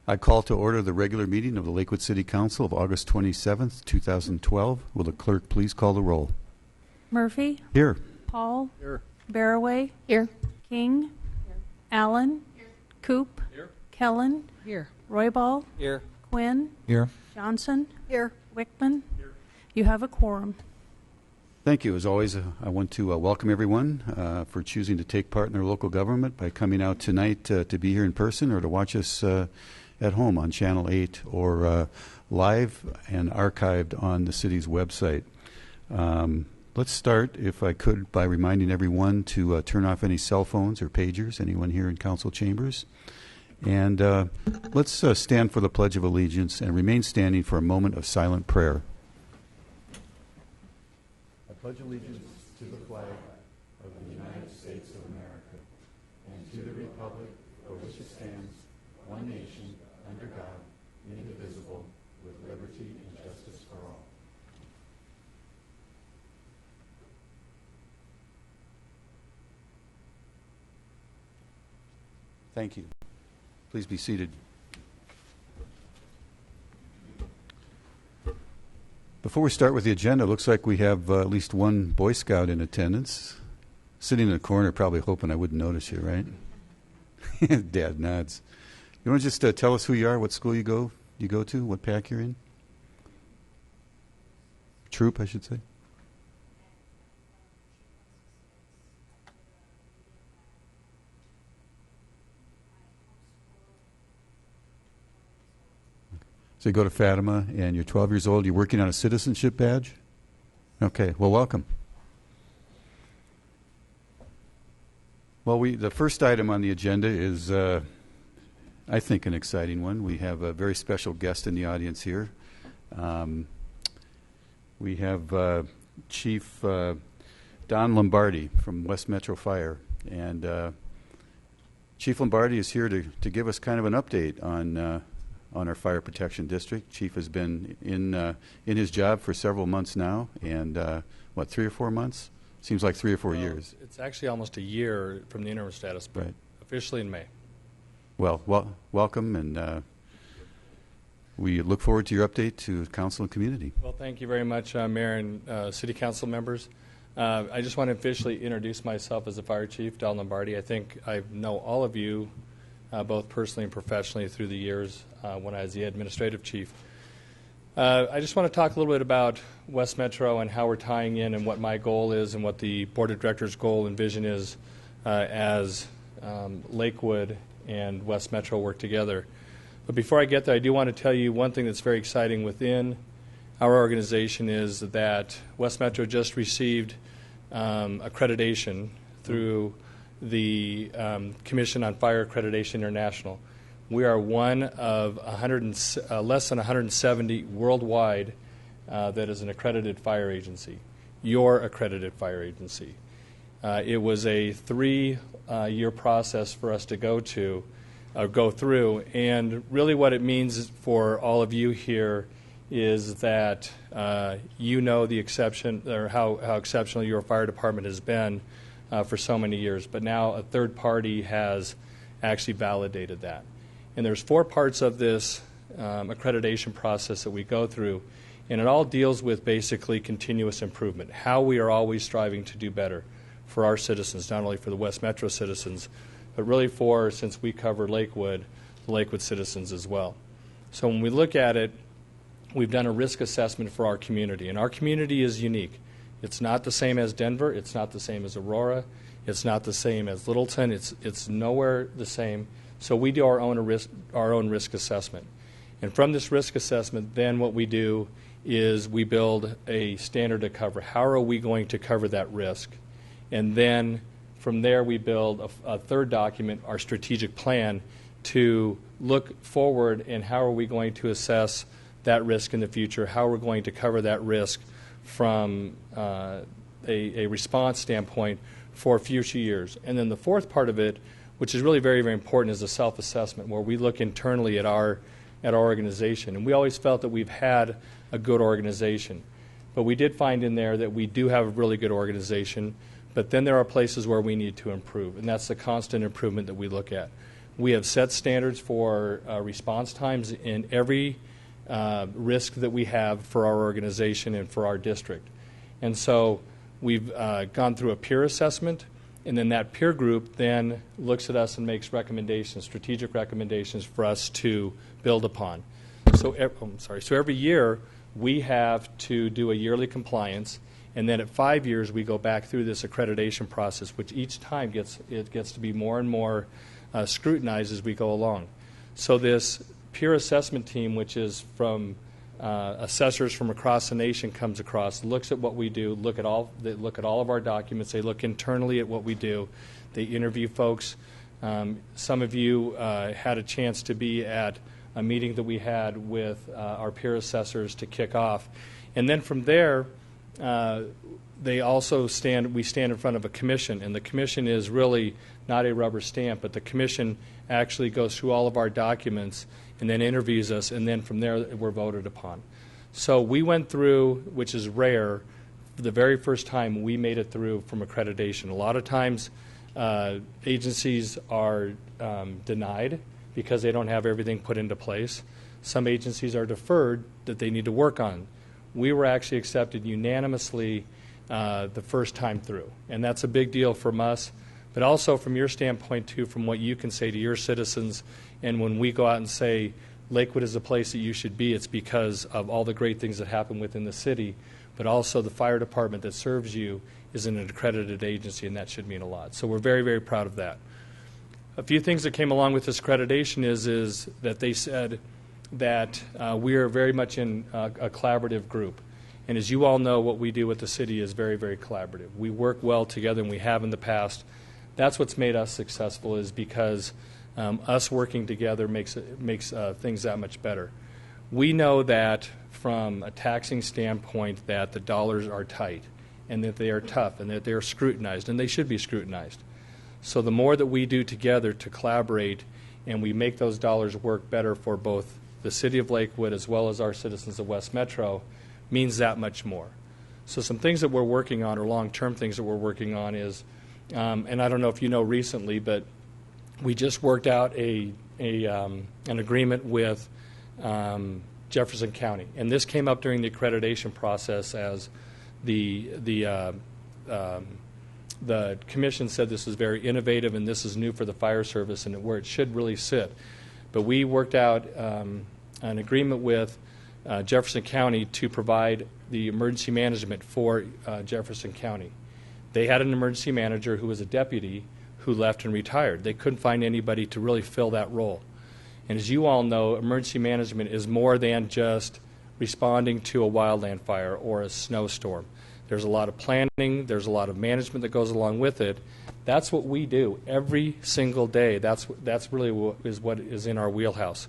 I call to order the regular meeting of the Lakewood City Council of August 27th, 2012. Will the clerk please call the roll? Murphy? Here. Paul? Here. Barraway? Here. King? Here. Allen? Here. Coop? Here. Kellen? Here. Roybal? Here. Quinn? Here. Johnson? Here. Wickman? Here. You have a quorum. Thank you. As always, I want to welcome everyone for choosing to take part in their local government by coming out tonight to be here in person or to watch us at home on Channel 8 or live and archived on the city's website. Let's start, if I could, by reminding everyone to turn off any cell phones or pagers, anyone here in council chambers. And let's stand for the Pledge of Allegiance and remain standing for a moment of silent prayer. I pledge allegiance to the flag of the United States of America and to the republic for which it stands, one nation, under God, indivisible, with liberty and justice for all. Thank you. Please be seated. Before we start with the agenda, it looks like we have at least one Boy Scout in attendance. Sitting in the corner, probably hoping I wouldn't notice you, right? Dad nods. You want to just tell us who you are, what school you go to, what pack you're in? Troop, I should say. So you go to Fatima, and you're 12 years old. You're working on a citizenship badge? Okay, well, welcome. Well, the first item on the agenda is, I think, an exciting one. We have a very special guest in the audience here. We have Chief Don Lombardi from West Metro Fire. And Chief Lombardi is here to give us kind of an update on our fire protection district. Chief has been in his job for several months now, and 3 or 4 months? Seems like 3 or 4 years. It's actually almost a year from the interim status, but right. Officially in May. Well, welcome, and we look forward to your update to council and community. Well, thank you very much, Mayor and City Council members. I just want to officially introduce myself as the Fire Chief, Don Lombardi. I think I know all of you both personally and professionally through the years when I was the administrative chief. I just want to talk a little bit about West Metro and how we're tying in and what my goal is and what the Board of Directors' goal and vision is as Lakewood and West Metro work together. But before I get there, I do want to tell you one thing that's very exciting within our organization is that West Metro just received accreditation through the Commission on Fire Accreditation International. We are one of less than 170 worldwide that is an accredited fire agency, your accredited fire agency. It was a 3-year process for us to go through, and really what it means for all of you here is that you know the exception or how exceptional your fire department has been for so many years, but now a third party has actually validated that. And there's 4 parts of this accreditation process that we go through, and it all deals with basically continuous improvement, how we are always striving to do better for our citizens, not only for the West Metro citizens, but really since we cover Lakewood, the Lakewood citizens as well. So when we look at it, we've done a risk assessment for our community, and our community is unique. It's not the same as Denver. It's not the same as Aurora. It's not the same as Littleton. It's nowhere the same. So we do our own risk assessment. And from this risk assessment, then what we do is we build a standard to cover. How are we going to cover that risk? And then from there we build a third document, our strategic plan, to look forward and how are we going to assess that risk in the future, how we're going to cover that risk from a response standpoint for future years. And then the fourth part of it, which is really very, very important, is the self-assessment, where we look internally at our organization. And we always felt that we've had a good organization. But we did find in there that we do have a really good organization, but then there are places where we need to improve, and that's the constant improvement that we look at. We have set standards for response times in every risk that we have for our organization and for our district. And so we've gone through a peer assessment, and then that peer group then looks at us and makes recommendations, strategic recommendations for us to build upon. So every year we have to do a yearly compliance, and then at 5 years we go back through this accreditation process, which each time gets to be more and more scrutinized as we go along. So this peer assessment team, which is from assessors from across the nation, comes across, looks at what we do, look at all of our documents. They look internally at what we do. They interview folks. Some of you had a chance to be at a meeting that we had with our peer assessors to kick off, and then from there, we stand in front of a commission, and the commission is really not a rubber stamp, but the commission actually goes through all of our documents and then interviews us, and then from there we're voted upon. So we went through, which is rare, the very first time we made it through from accreditation. A lot of times agencies are denied because they don't have everything put into place. Some agencies are deferred that they need to work on. We were actually accepted unanimously the first time through, and that's a big deal from us, but also from your standpoint too, from what you can say to your citizens. And when we go out and say Lakewood is the place that you should be, it's because of all the great things that happen within the city, but also the fire department that serves you is an accredited agency, and that should mean a lot. So we're very, very proud of that. A few things that came along with this accreditation is that they said that we are very much in a collaborative group. And as you all know, what we do with the city is very, very collaborative. We work well together, and we have in the past. That's what's made us successful, is because us working together makes things that much better. We know that from a taxing standpoint that the dollars are tight and that they are tough and that they are scrutinized, and they should be scrutinized. So the more that we do together to collaborate and we make those dollars work better for both the city of Lakewood as well as our citizens of West Metro means that much more. So some things that we're working on, or long-term things that we're working on, is, and I don't know if you know recently, but we just worked out an agreement with Jefferson County, and this came up during the accreditation process as the commission said this was very innovative and this is new for the fire service and where it should really sit. But we worked out an agreement with Jefferson County to provide the emergency management for Jefferson County. They had an emergency manager who was a deputy who left and retired. They couldn't find anybody to really fill that role. And as you all know, emergency management is more than just responding to a wildland fire or a snowstorm. There's a lot of planning, there's a lot of management that goes along with it. That's what we do every single day. That's really what is in our wheelhouse.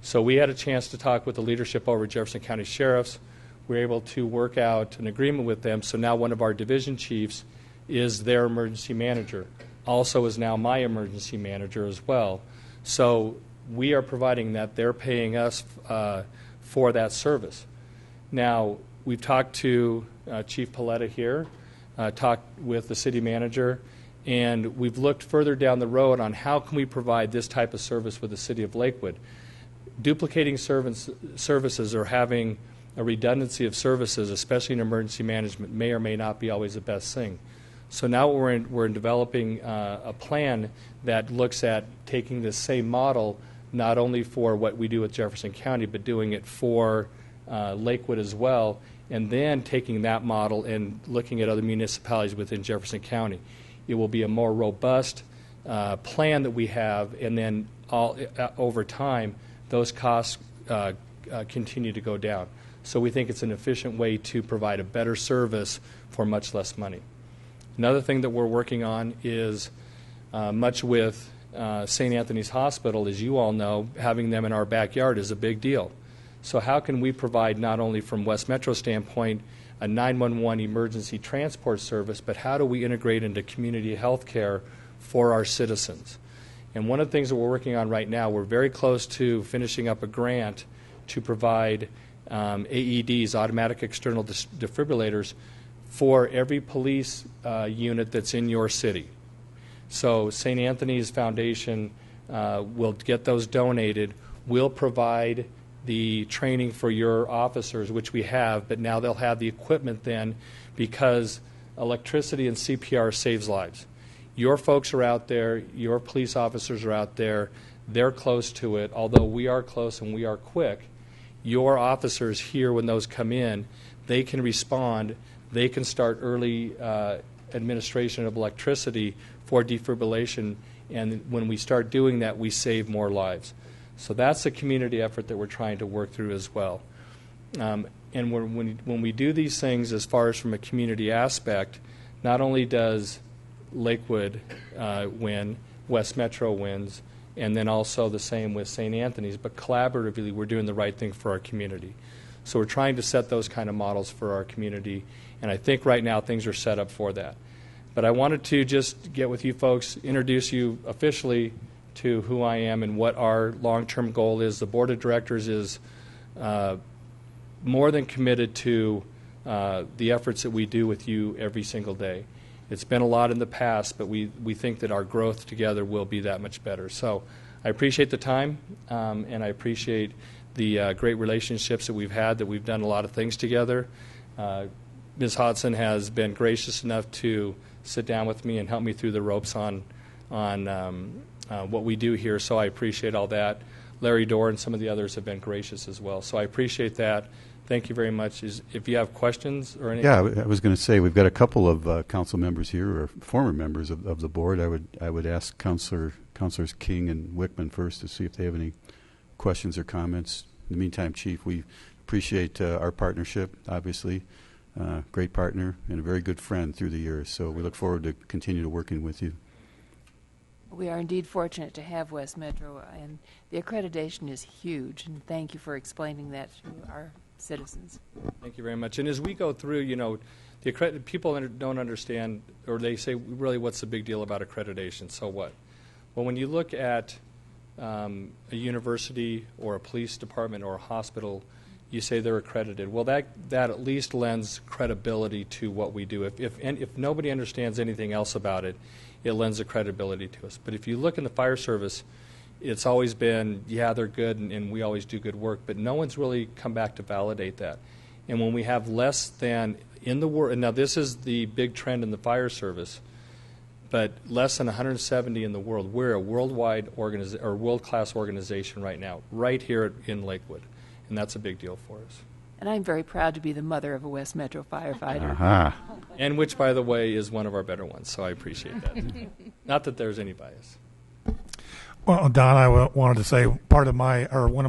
So we had a chance to talk with the leadership over at Jefferson County Sheriffs. We were able to work out an agreement with them, so now one of our division chiefs is their emergency manager, also is now my emergency manager as well. So we are providing that. They're paying us for that service. Now, we've talked to Chief Paletta here, talked with the city manager, and we've looked further down the road on how can we provide this type of service with the city of Lakewood. Duplicating services or having a redundancy of services, especially in emergency management, may or may not be always the best thing. So now we're developing a plan that looks at taking the same model not only for what we do with Jefferson County, but doing it for Lakewood as well, and then taking that model and looking at other municipalities within Jefferson County. It will be a more robust plan that we have, and then over time, those costs continue to go down. So we think it's an efficient way to provide a better service for much less money. Another thing that we're working on is much with St. Anthony's Hospital. As you all know, having them in our backyard is a big deal. So how can we provide, not only from West Metro standpoint, a 911 emergency transport service, but how do we integrate into community health care for our citizens? And one of the things that we're working on right now, we're very close to finishing up a grant to provide AEDs, automatic external defibrillators, for every police unit that's in your city. So St. Anthony's Foundation We'll get those donated. We'll provide the training for your officers, which we have, but now they'll have the equipment then, because electricity and CPR saves lives. Your folks are out there, your police officers are out there, they're close to it. Although we are close and we are quick, your officers here, when those come in, they can respond, they can start early administration of electricity for defibrillation, and when we start doing that, we save more lives. So that's a community effort that we're trying to work through as well. And when we do these things, as far as from a community aspect, not only does Lakewood win, West Metro wins, and then also the same with St. Anthony's, but collaboratively we're doing the right thing for our community. So we're trying to set those kind of models for our community, and I think right now things are set up for that. But I wanted to just get with you folks, introduce you officially to who I am and what our long-term goal is. The Board of Directors is more than committed to the efforts that we do with you every single day. It's been a lot in the past, but we think that our growth together will be that much better. So I appreciate the time, and I appreciate the great relationships that we've had, that we've done a lot of things together. Ms. Hodson has been gracious enough to sit down with me and help me through the ropes on what we do here, so I appreciate all that. Larry Dorr and some of the others have been gracious as well, so I appreciate that. Thank you very much. If you have questions or anything. Yeah, I was going to say we've got a couple of council members here, or former members of the board. I would ask Councilors King and Wickman first to see if they have any questions or comments. In the meantime, Chief, we appreciate our partnership, obviously. Great partner and a very good friend through the years, so we look forward to continue to working with you. We are indeed fortunate to have West Metro, and the accreditation is huge, and thank you for explaining that to our citizens. Thank you very much. And as we go through, the people don't understand, or they say, really, what's the big deal about accreditation? So what? Well, when you look at a university or a police department or a hospital, you say they're accredited. Well, that at least lends credibility to what we do. If nobody understands anything else about it, it lends a credibility to us. But if you look in the fire service, it's always been, yeah, they're good, and we always do good work, but no one's really come back to validate that. And when we have less than in the world, and now this is the big trend in the fire service, but less than 170 in the world. We're a worldwide or world-class organization right now, right here in Lakewood, and that's a big deal for us. And I'm very proud to be the mother of a West Metro firefighter. Aha. And which, by the way, is one of our better ones, so I appreciate that. Not that there's any bias. Well, Don, I wanted to say one of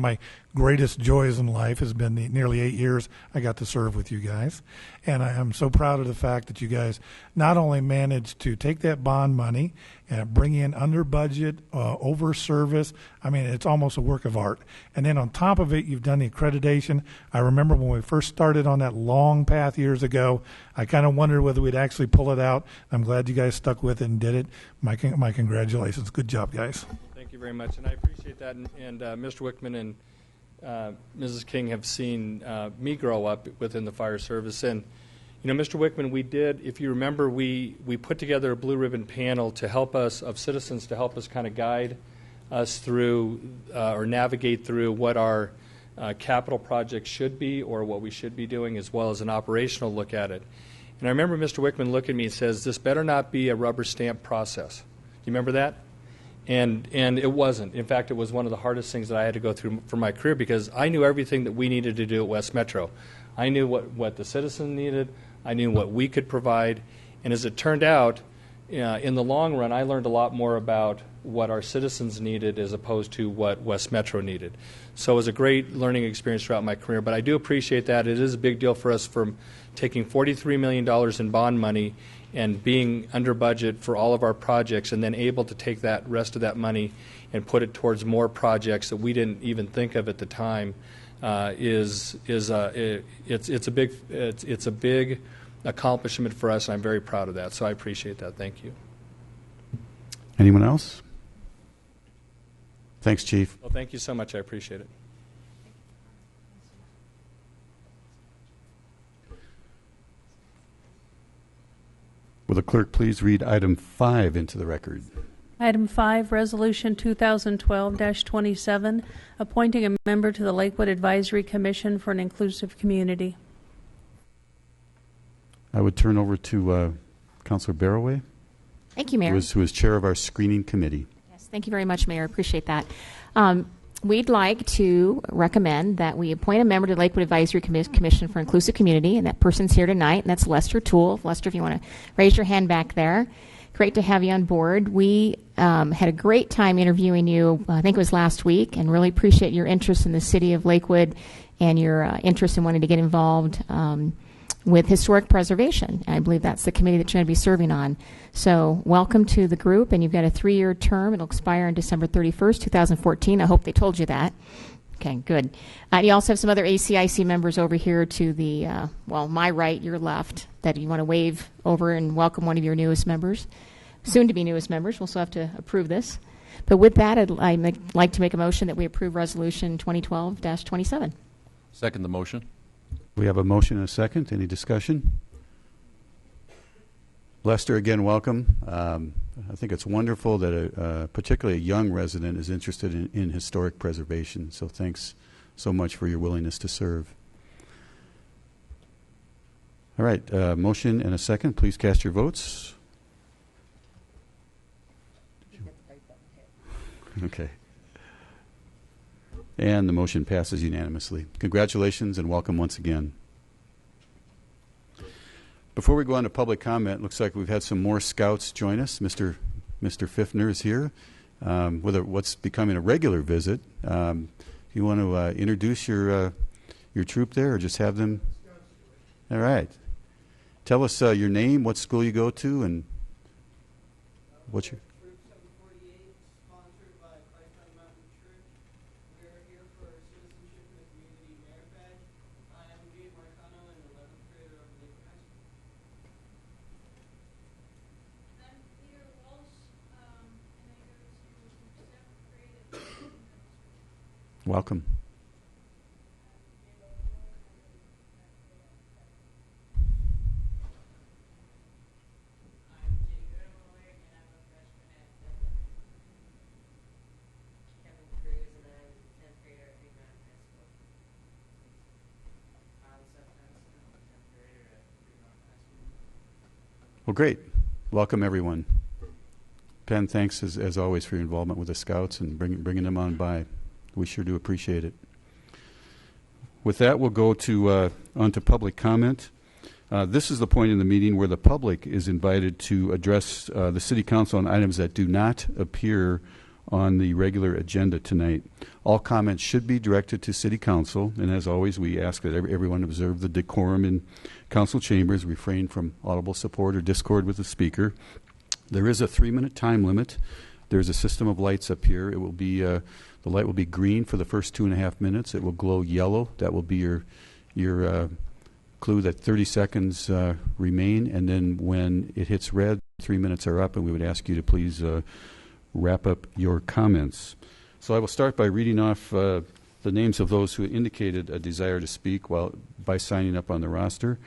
my greatest joys in life has been the nearly 8 years I got to serve with you guys. And I am so proud of the fact that you guys not only managed to take that bond money and bring in under budget, over service. I mean, it's almost a work of art. And then on top of it, you've done the accreditation. I remember when we first started on that long path years ago, I kind of wondered whether we'd actually pull it out. I'm glad you guys stuck with it and did it. My congratulations. Good job, guys. Thank you very much, and I appreciate that. And Mr. Wickman and Mrs. King have seen me grow up within the fire service. And, Mr. Wickman, we did, if you remember, we put together a blue ribbon panel to help us, of citizens, to help us kind of guide us through or navigate through what our capital projects should be or what we should be doing, as well as an operational look at it. And I remember Mr. Wickman looking at me and says, this better not be a rubber stamp process. You remember that? And it wasn't. In fact, it was one of the hardest things that I had to go through for my career, because I knew everything that we needed to do at West Metro. I knew what the citizen needed. I knew what we could provide. And as it turned out, in the long run, I learned a lot more about what our citizens needed as opposed to what West Metro needed. So it was a great learning experience throughout my career. But I do appreciate that. It is a big deal for us from taking $43 million in bond money and being under budget for all of our projects, and then able to take that rest of that money and put it towards more projects that we didn't even think of at the time. It's a big accomplishment for us, and I'm very proud of that. So I appreciate that. Thank you. Anyone else? Thanks, Chief. Well, thank you so much. I appreciate it. Will the clerk please read item 5 into the record? Item 5, Resolution 2012-27, appointing a member to the Lakewood Advisory Commission for an Inclusive Community. I would turn over to Councilor Barroway, Thank you, Mayor. who is chair of our screening committee. Yes, thank you very much, Mayor. Appreciate that. We'd like to recommend that we appoint a member to the Lakewood Advisory Commission for Inclusive Community, and that person's here tonight, and that's Lester Toole. Lester, if you want to raise your hand back there. Great to have you on board. We had a great time interviewing you, I think it was last week, and really appreciate your interest in the city of Lakewood and your interest in wanting to get involved with historic preservation. I believe that's the committee that you're going to be serving on. So welcome to the group, and you've got a 3-year term. It'll expire on December 31st, 2014. I hope they told you that. Okay, good. You also have some other ACIC members over here to the, my right, your left, that you want to wave over and welcome one of your newest members, soon-to-be newest members. We'll still have to approve this. But with that, I'd like to make a motion that we approve Resolution 2012-27. Second the motion. We have a motion and a second. Any discussion? Lester, again, welcome. I think it's wonderful that particularly a young resident is interested in historic preservation. So thanks so much for your willingness to serve. All right, motion and a second. Please cast your votes. Okay. And the motion passes unanimously. Congratulations and welcome once again. Before we go on to public comment, looks like we've had some more scouts join us. Mr. Fiffner is here with what's becoming a regular visit. You want to introduce your troop there, or just have them? All right. Tell us your name, what school you go to, and what's your... Troop 748, sponsored by Python Mountain Church. We are here for citizenship in the community merit badge. I am Gabe Marcano, an 11th grader of Lakewood High School. I'm Peter Walsh, and I go to 7th grade at Lakewood Middle School. Welcome. I'm Jake Ermoy, and I'm a freshman at Kevin Cruz, and I'm 10th grader at Green Mountain High School. I'm Seth Benson, I'm a 10th grader at Green Mountain High School. Well, great. Welcome, everyone. Penn, thanks as always for your involvement with the Scouts and bringing them on by. We sure do appreciate it. With that, we'll go on to public comment. This is the point in the meeting where the public is invited to address the City Council on items that do not appear on the regular agenda tonight. All comments should be directed to City Council, and as always, we ask that everyone observe the decorum in council chambers, refrain from audible support or discord with the speaker. There is a 3-minute time limit. There's a system of lights up here. It will be the light will be green for the first 2.5 minutes. It will glow yellow. That will be your clue that 30 seconds remain, and then when it hits red, 3 minutes are up, and we would ask you to please wrap up your comments. So I will start by reading off the names of those who indicated a desire to speak by signing up on the roster,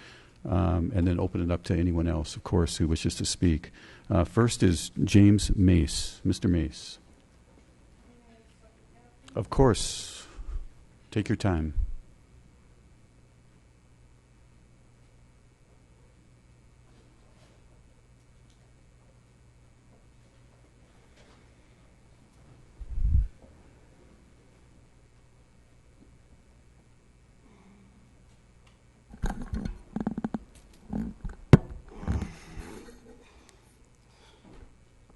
and then open it up to anyone else, of course, who wishes to speak. First is James Mace. Mr. Mace. Of course. Take your time.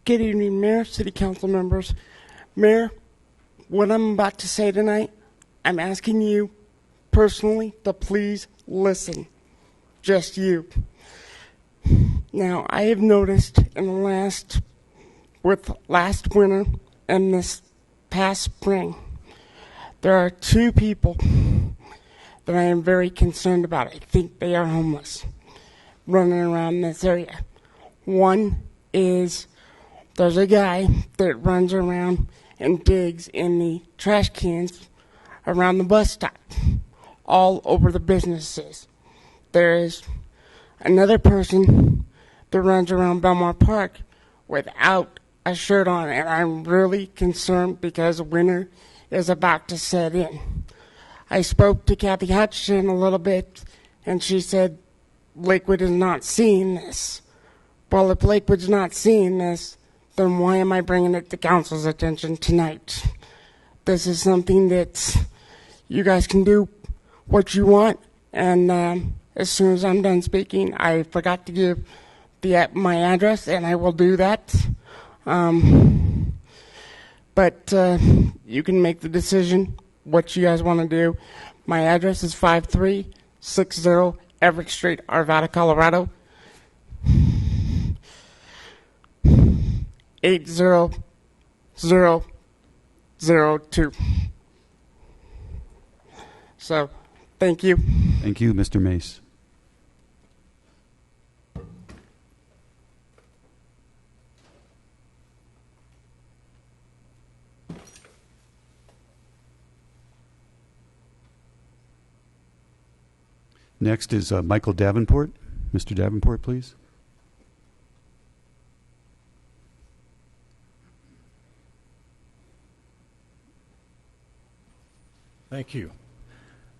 Good evening, Mayor, City Council members. Mayor, what I'm about to say tonight, I'm asking you personally to please listen. Just you. Now, I have noticed in the last winter and this past spring, there are 2 people that I am very concerned about. I think they are homeless, running around this area. One is, there's a guy that runs around and digs in the trash cans around the bus stop, all over the businesses. There is another person that runs around Belmar Park without a shirt on, and I'm really concerned because winter is about to set in. I spoke to Kathy Hutchinson a little bit, and she said Lakewood is not seeing this. Well, if Lakewood's not seeing this, then why am I bringing it to council's attention tonight? This is something that you guys can do what you want, and as soon as I'm done speaking, I forgot to give my address, and I will do that. But you can make the decision what you guys want to do. My address is 5360 Everett Street, Arvada, Colorado. 80002. So, thank you. Thank you, Mr. Mace. Next is Michael Davenport. Mr. Davenport, please. Thank you.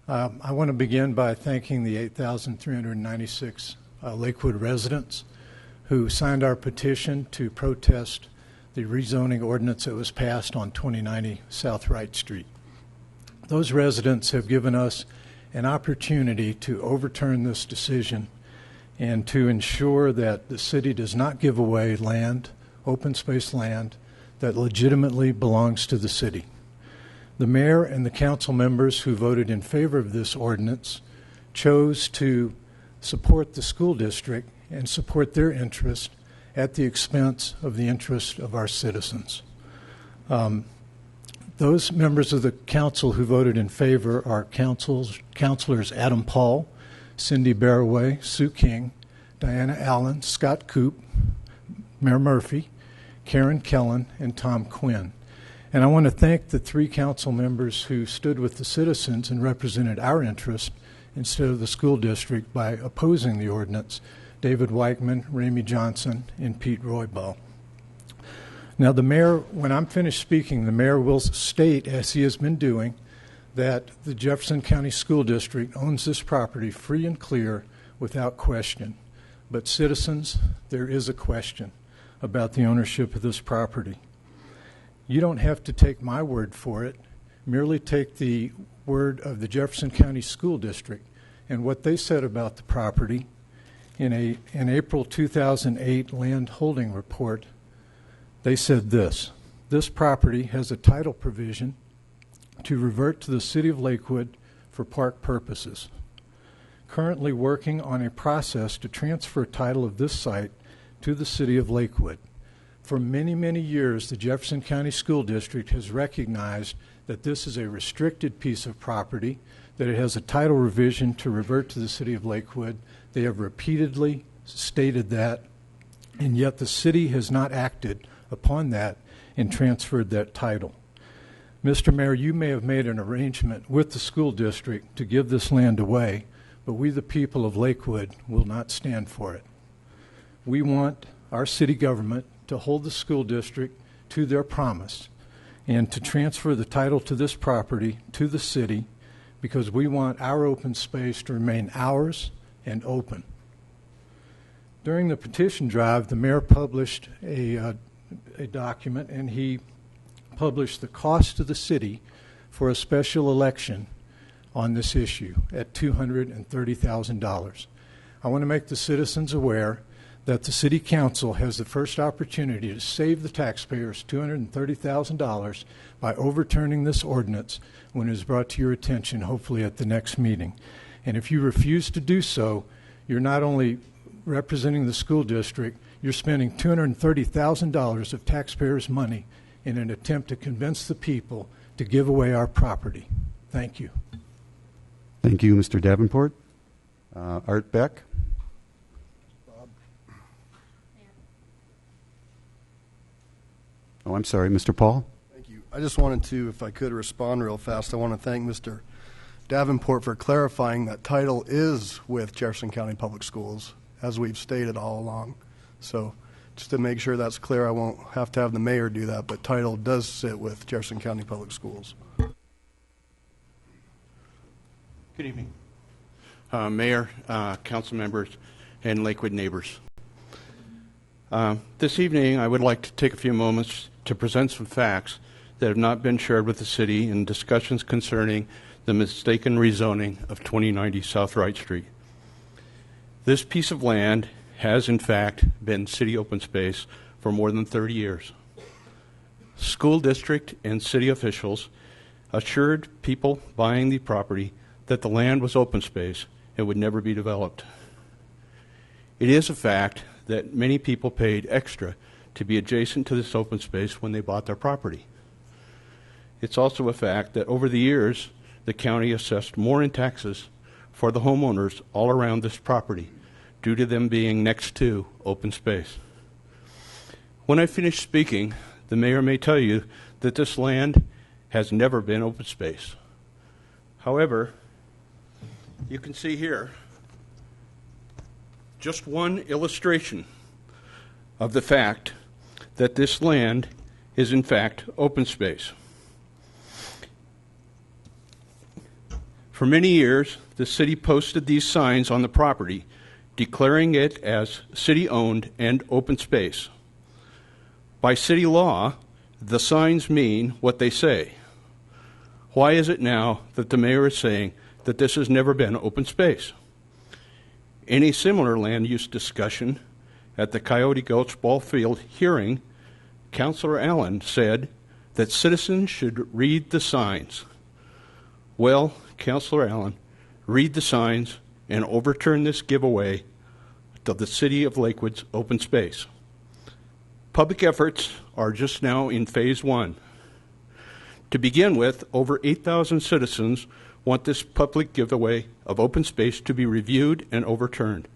I want to begin by thanking the 8,396 Lakewood residents who signed our petition to protest the rezoning ordinance that was passed on 2090 South Wright Street. Those residents have given us an opportunity to overturn this decision and to ensure that the city does not give away land, open space land, that legitimately belongs to the city. The mayor and the council members who voted in favor of this ordinance chose to support the school district and support their interest at the expense of the interest of our citizens. Those members of the council who voted in favor are councilors Adam Paul, Cindy Barraway, Sue King, Diana Allen, Scott Coop, Mayor Murphy, Karen Kellen, and Tom Quinn. And I want to thank the three council members who stood with the citizens and represented our interest instead of the school district by opposing the ordinance, David Weichman, Ramey Johnson, and Pete Roybal. Now, the mayor, when I'm finished speaking, the mayor will state, as he has been doing, that the Jefferson County School District owns this property free and clear without question. But citizens, there is a question about the ownership of this property. You don't have to take my word for it. Merely take the word of the Jefferson County School District and what they said about the property in an April 2008 land holding report. They said this property has a title provision to revert to the City of Lakewood for park purposes. Currently working on a process to transfer title of this site to the City of Lakewood. For many, many years, the Jefferson County School District has recognized that this is a restricted piece of property, that it has a title revision to revert to the City of Lakewood. They have repeatedly stated that, and yet the city has not acted upon that and transferred that title. Mr. Mayor, you may have made an arrangement with the school district to give this land away, but we, the people of Lakewood, will not stand for it. We want our city government to hold the school district to their promise and to transfer the title to this property to the city because we want our open space to remain ours and open. During the petition drive, the mayor published a document, and he published the cost to the city for a special election on this issue at $230,000. I want to make the citizens aware that the City Council has the first opportunity to save the taxpayers $230,000 by overturning this ordinance when it is brought to your attention, hopefully at the next meeting. And if you refuse to do so, you're not only representing the school district, you're spending $230,000 of taxpayers' money in an attempt to convince the people to give away our property. Thank you. Thank you, Mr. Davenport. Art Beck. Oh, I'm sorry, Mr. Paul. Thank you. I just wanted to, if I could, respond real fast. I want to thank Mr. Davenport for clarifying that title is with Jefferson County Public Schools, as we've stated all along. So just to make sure that's clear, I won't have to have the mayor do that, but title does sit with Jefferson County Public Schools. Good evening. Mayor, council members, and Lakewood neighbors. This evening, I would like to take a few moments to present some facts that have not been shared with the city in discussions concerning the mistaken rezoning of 2090 South Wright Street. This piece of land has, in fact, been city open space for more than 30 years. School district and city officials assured people buying the property that the land was open space and would never be developed. It is a fact that many people paid extra to be adjacent to this open space when they bought their property. It's also a fact that over the years, the county assessed more in taxes for the homeowners all around this property due to them being next to open space. When I finish speaking, the mayor may tell you that this land has never been open space. However, you can see here just one illustration of the fact that this land is in fact open space. For many years, the city posted these signs on the property, declaring it as city-owned and open space. By city law, the signs mean what they say. Why is it now that the mayor is saying that this has never been open space? In a similar land use discussion at the Coyote Gulch Ball Field hearing, Councilor Allen said that citizens should read the signs. Well, Councilor Allen, read the signs and overturn this giveaway to the city of Lakewood's open space. Public efforts are just now in phase 1. To begin with, over 8,000 citizens want this public giveaway of open space to be reviewed and overturned.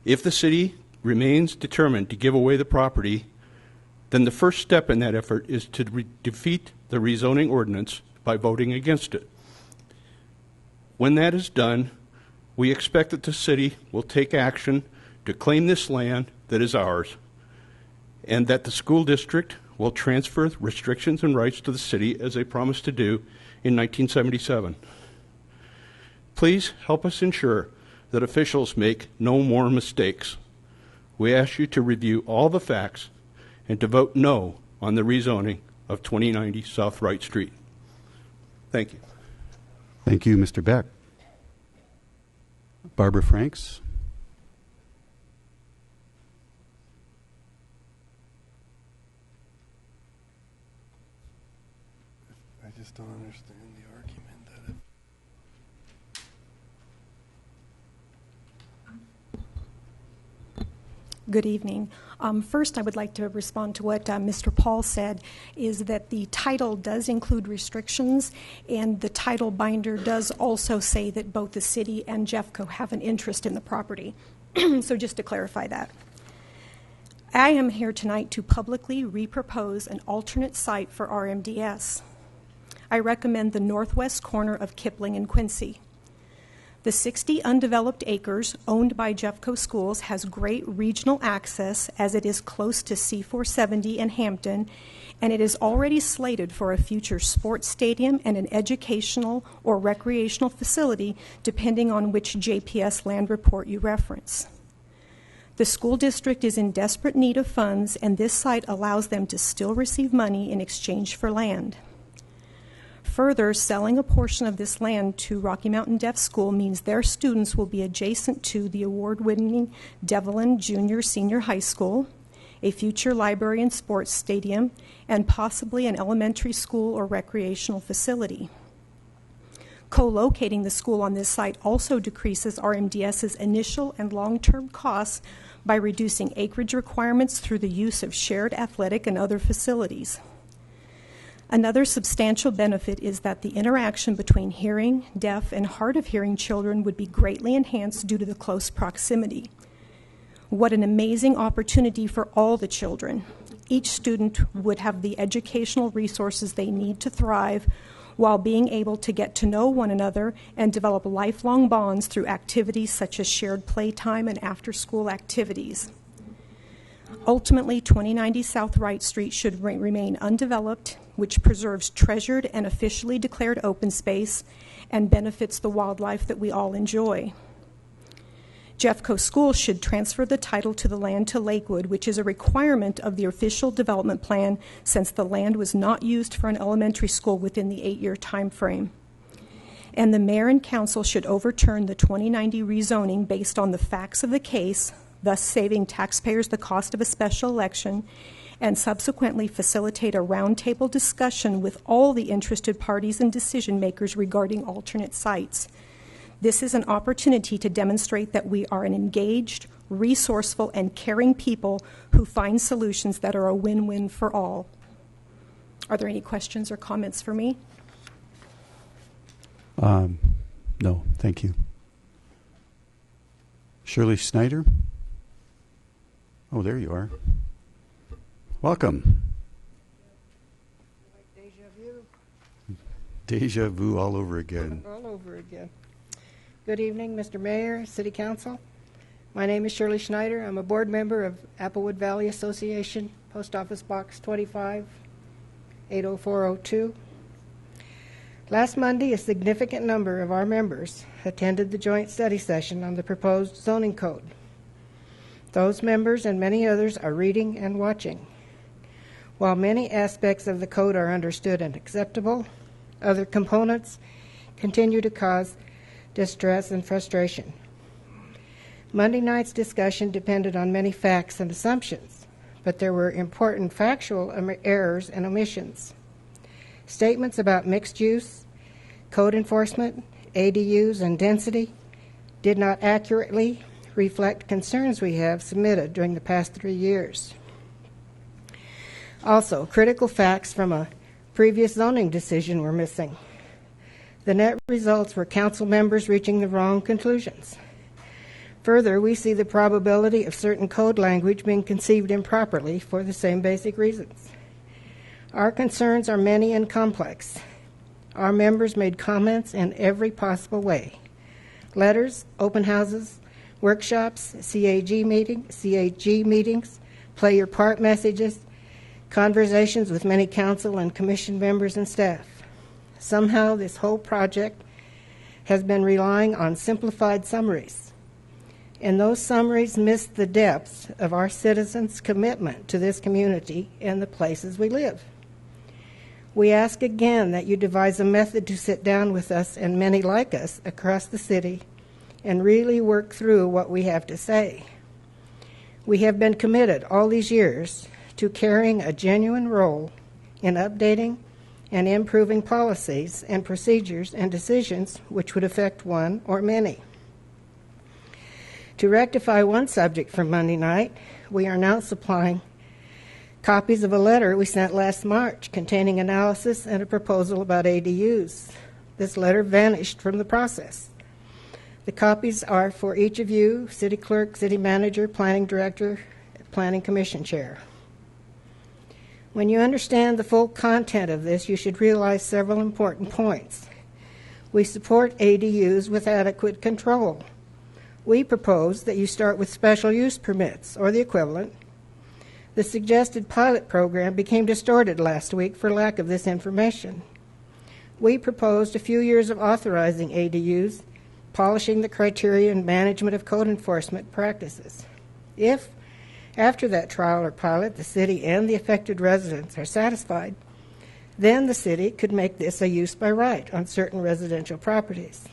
If the city remains determined to give away the property, then the first step in that effort is to defeat the rezoning ordinance by voting against it. When that is done, we expect that the city will take action to claim this land that is ours, and that the school district will transfer restrictions and rights to the city as they promised to do in 1977. Please help us ensure that officials make no more mistakes. We ask you to review all the facts and to vote no on the rezoning of 2090 South Wright Street. Thank you. Thank you, Mr. Beck. Barbara Franks. I just don't understand the argument that Good evening. First, I would like to respond to what Mr. Paul said, is that the title does include restrictions, and the title binder does also say that both the city and Jeffco have an interest in the property. So just to clarify that. I am here tonight to publicly repropose an alternate site for RMDS. I recommend the northwest corner of Kipling and Quincy. The 60 undeveloped acres owned by Jeffco Schools has great regional access as it is close to C470 and Hampton, and it is already slated for a future sports stadium and an educational or recreational facility, depending on which JPS land report you reference. The school district is in desperate need of funds, and this site allows them to still receive money in exchange for land. Further, selling a portion of this land to Rocky Mountain Deaf School means their students will be adjacent to the award-winning Devlin Junior Senior High School, a future library and sports stadium, and possibly an elementary school or recreational facility. Co-locating the school on this site also decreases RMDS's initial and long-term costs by reducing acreage requirements through the use of shared athletic and other facilities. Another substantial benefit is that the interaction between hearing, deaf, and hard of hearing children would be greatly enhanced due to the close proximity. What an amazing opportunity for all the children. Each student would have the educational resources they need to thrive while being able to get to know one another and develop lifelong bonds through activities such as shared playtime and after-school activities. Ultimately, 2090 South Wright Street should remain undeveloped, which preserves treasured and officially declared open space and benefits the wildlife that we all enjoy. Jeffco Schools should transfer the title to the land to Lakewood, which is a requirement of the official development plan since the land was not used for an elementary school within the 8-year time frame. And the mayor and council should overturn the 2090 rezoning based on the facts of the case, thus saving taxpayers the cost of a special election, and subsequently facilitate a roundtable discussion with all the interested parties and decision makers regarding alternate sites. This is an opportunity to demonstrate that we are an engaged, resourceful, and caring people who find solutions that are a win-win for all. Are there any questions or comments for me? No, thank you. Shirley Snyder? Oh, there you are. Welcome. Deja vu. Deja vu all over again. All over again. Good evening, Mr. Mayor, City Council. My name is Shirley Schneider. I'm a board member of Applewood Valley Association, Post Office Box 25, 80402. Last Monday, a significant number of our members attended the joint study session on the proposed zoning code. Those members and many others are reading and watching. While many aspects of the code are understood and acceptable, other components continue to cause distress and frustration. Monday night's discussion depended on many facts and assumptions, but there were important factual errors and omissions. Statements about mixed use, code enforcement, ADUs, and density did not accurately reflect concerns we have submitted during the past 3 years. Also, critical facts from a previous zoning decision were missing. The net results were council members reaching the wrong conclusions. Further, we see the probability of certain code language being conceived improperly for the same basic reasons. Our concerns are many and complex. Our members made comments in every possible way. Letters, open houses, workshops, CAG meetings, play your part messages, conversations with many council and commission members and staff. Somehow this whole project has been relying on simplified summaries. And those summaries miss the depths of our citizens' commitment to this community and the places we live. We ask again that you devise a method to sit down with us and many like us across the city and really work through what we have to say. We have been committed all these years to carrying a genuine role in updating and improving policies and procedures and decisions which would affect one or many. To rectify one subject from Monday night, we are now supplying copies of a letter we sent last March containing analysis and a proposal about ADUs. This letter vanished from the process. The copies are for each of you, City Clerk, City Manager, Planning Director, Planning Commission Chair. When you understand the full content of this, you should realize several important points. We support ADUs with adequate control. We propose that you start with special use permits or the equivalent. The suggested pilot program became distorted last week for lack of this information. We proposed a few years of authorizing ADUs, polishing the criteria and management of code enforcement practices. If, after that trial or pilot, the city and the affected residents are satisfied, then the city could make this a use by right on certain residential properties.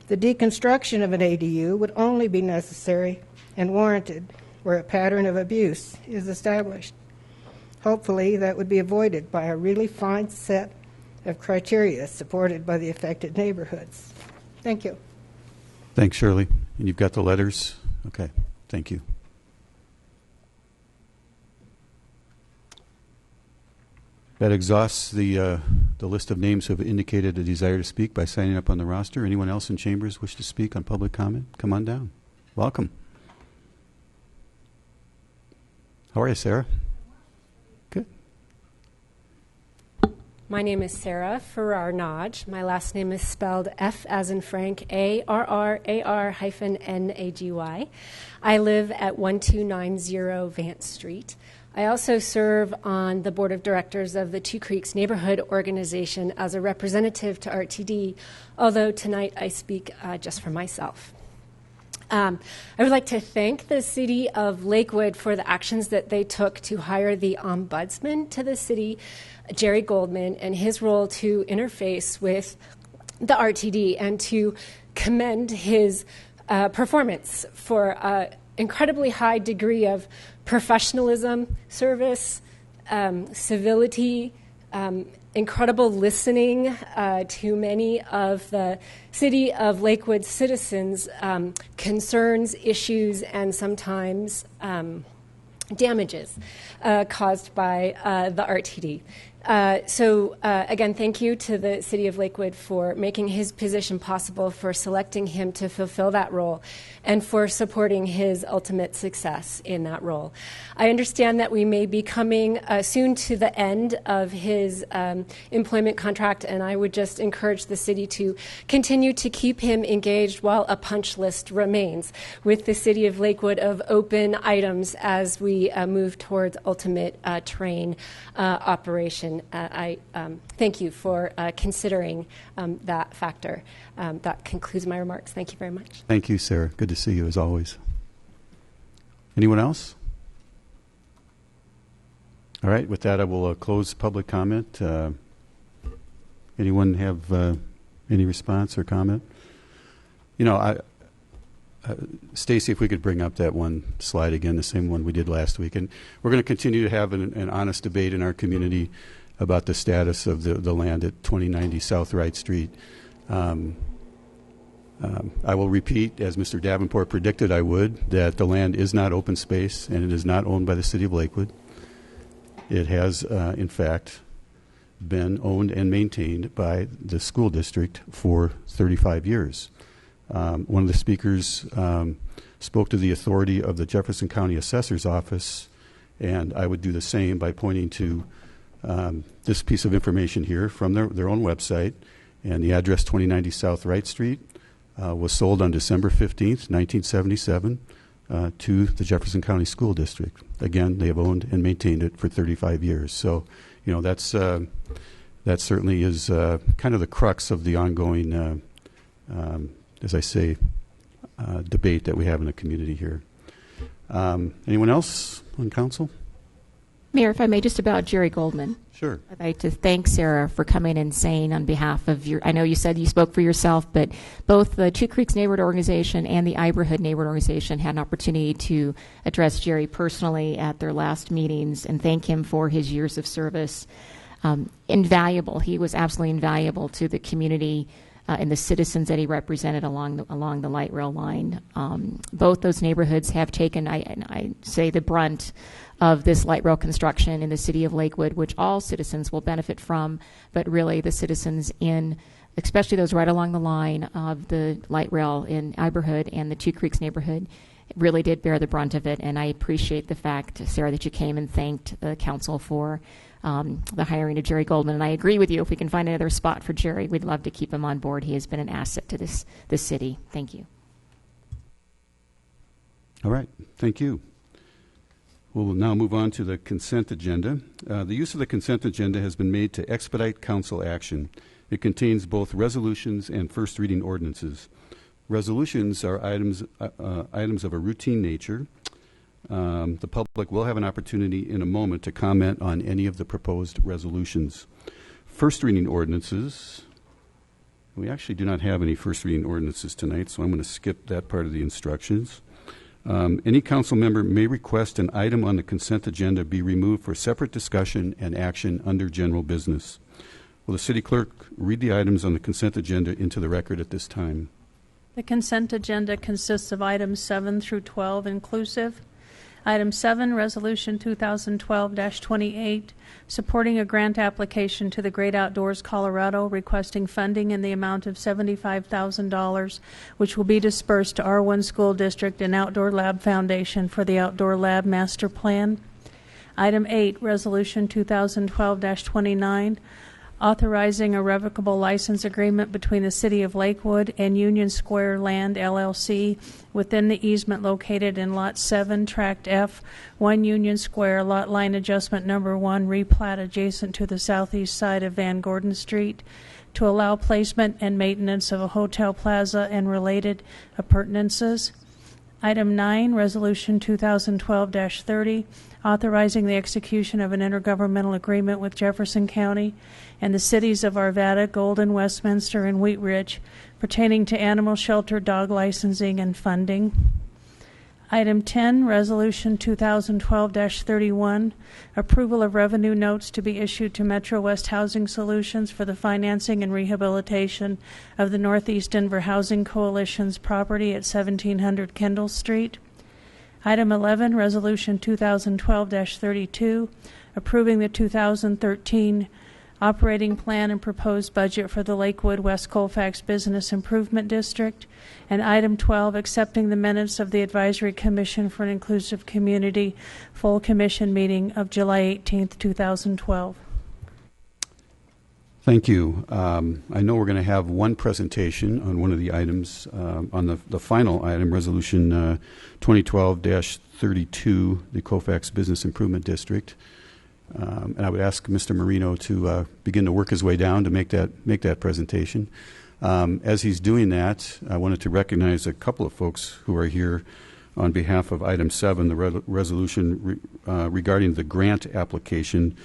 The deconstruction of an ADU would only be necessary and warranted where a pattern of abuse is established. Hopefully, that would be avoided by a really fine set of criteria supported by the affected neighborhoods. Thank you. Thanks, Shirley. And you've got the letters? Okay, thank you. That exhausts the list of names who have indicated a desire to speak by signing up on the roster. Anyone else in chambers wish to speak on public comment? Come on down. Welcome. How are you, Sarah? Good. My name is Sarah Farrar-Nagy. My last name is spelled F as in Frank, A-R-R-A-R-N-A-G-Y. I live at 1290 Vance Street. I also serve on the board of directors of the Two Creeks Neighborhood Organization as a representative to RTD, although tonight I speak just for myself. I would like to thank the City of Lakewood for the actions that they took to hire the ombudsman to the city, Jerry Goldman, and his role to interface with the RTD and to commend his performance for an incredibly high degree of professionalism, service, civility, incredible listening to many of the City of Lakewood citizens' concerns, issues, and sometimes damages caused by the RTD. Again, thank you to the City of Lakewood for making his position possible, for selecting him to fulfill that role, and for supporting his ultimate success in that role. I understand that we may be coming soon to the end of his employment contract, and I would just encourage the city to continue to keep him engaged while a punch list remains with the City of Lakewood of open items as we move towards ultimate train operation. I thank you for considering that factor. That concludes my remarks. Thank you very much. Thank you, Sarah. Good to see you, as always. Anyone else? All right. With that, I will close public comment. Anyone have any response or comment? You know, Stacy, if we could bring up that one slide again, the same one we did last week. And we're going to continue to have an honest debate in our community about the status of the land at 2090 South Wright Street. I will repeat, as Mr. Davenport predicted I would, that the land is not open space and it is not owned by the City of Lakewood. It has, in fact, been owned and maintained by the school district for 35 years. One of the speakers spoke to the authority of the Jefferson County Assessor's Office, and I would do the same by pointing to this piece of information here from their own website. And the address 2090 South Wright Street was sold on December 15th, 1977 to the Jefferson County School District. Again, they have owned and maintained it for 35 years. So, you know, that certainly is kind of the crux of the ongoing, as I say, debate that we have in the community here. Anyone else on council? Mayor, if I may, just about Jerry Goldman. Sure. I'd like to thank Sarah for coming and saying on behalf of I know you said you spoke for yourself, but both the Two Creeks Neighborhood Organization and the Iberhood Neighborhood Organization had an opportunity to address Jerry personally at their last meetings and thank him for his years of service. Invaluable. He was absolutely invaluable to the community and the citizens that he represented along the light rail line. Both those neighborhoods have taken, I say, the brunt of this light rail construction in the City of Lakewood, which all citizens will benefit from, but really the citizens in, especially those right along the line of the light rail in Iberhood and the Two Creeks neighborhood, really did bear the brunt of it. And I appreciate the fact, Sarah, that you came and thanked the council for the hiring of Jerry Goldman. And I agree with you. If we can find another spot for Jerry, we'd love to keep him on board. He has been an asset to this city. Thank you. All right. Thank you. We'll now move on to the consent agenda. The use of the consent agenda has been made to expedite council action. It contains both resolutions and first reading ordinances. Resolutions are items of a routine nature. The public will have an opportunity in a moment to comment on any of the proposed resolutions. First reading ordinances. We actually do not have any first reading ordinances tonight, so I'm going to skip that part of the instructions. Any council member may request an item on the consent agenda be removed for separate discussion and action under general business. Will the city clerk read the items on the consent agenda into the record at this time? The consent agenda consists of items 7 through 12 inclusive. Item 7, Resolution 2012-28, supporting a grant application to the Great Outdoors Colorado requesting funding in the amount of $75,000, which will be dispersed to R1 School District and Outdoor Lab Foundation for the Outdoor Lab Master Plan. Item 8, Resolution 2012-29, authorizing a revocable license agreement between the City of Lakewood and Union Square Land LLC within the easement located in Lot 7, Tract F, 1 Union Square, lot line adjustment number 1, replat adjacent to the southeast side of Van Gordon Street, to allow placement and maintenance of a hotel plaza and related appurtenances. Item 9, Resolution 2012-30, authorizing the execution of an intergovernmental agreement with Jefferson County and the cities of Arvada, Golden, Westminster, and Wheat Ridge pertaining to animal shelter dog licensing and funding. Item 10, Resolution 2012-31, approval of revenue notes to be issued to Metro West Housing Solutions for the financing and rehabilitation of the Northeast Denver Housing Coalition's property at 1700 Kendall Street. Item 11, Resolution 2012-32, approving the 2013 operating plan and proposed budget for the Lakewood West Colfax Business Improvement District. And item 12, accepting the minutes of the Advisory Commission for an Inclusive Community full commission meeting of July 18th, 2012. Thank you. I know we're going to have one presentation on one of the items, on the final item, Resolution 2012-32, the Colfax Business Improvement District. And I would ask Mr. Marino to begin to work his way down to make that presentation. As he's doing that, I wanted to recognize a couple of folks who are here on behalf of item 7, the resolution regarding the grant application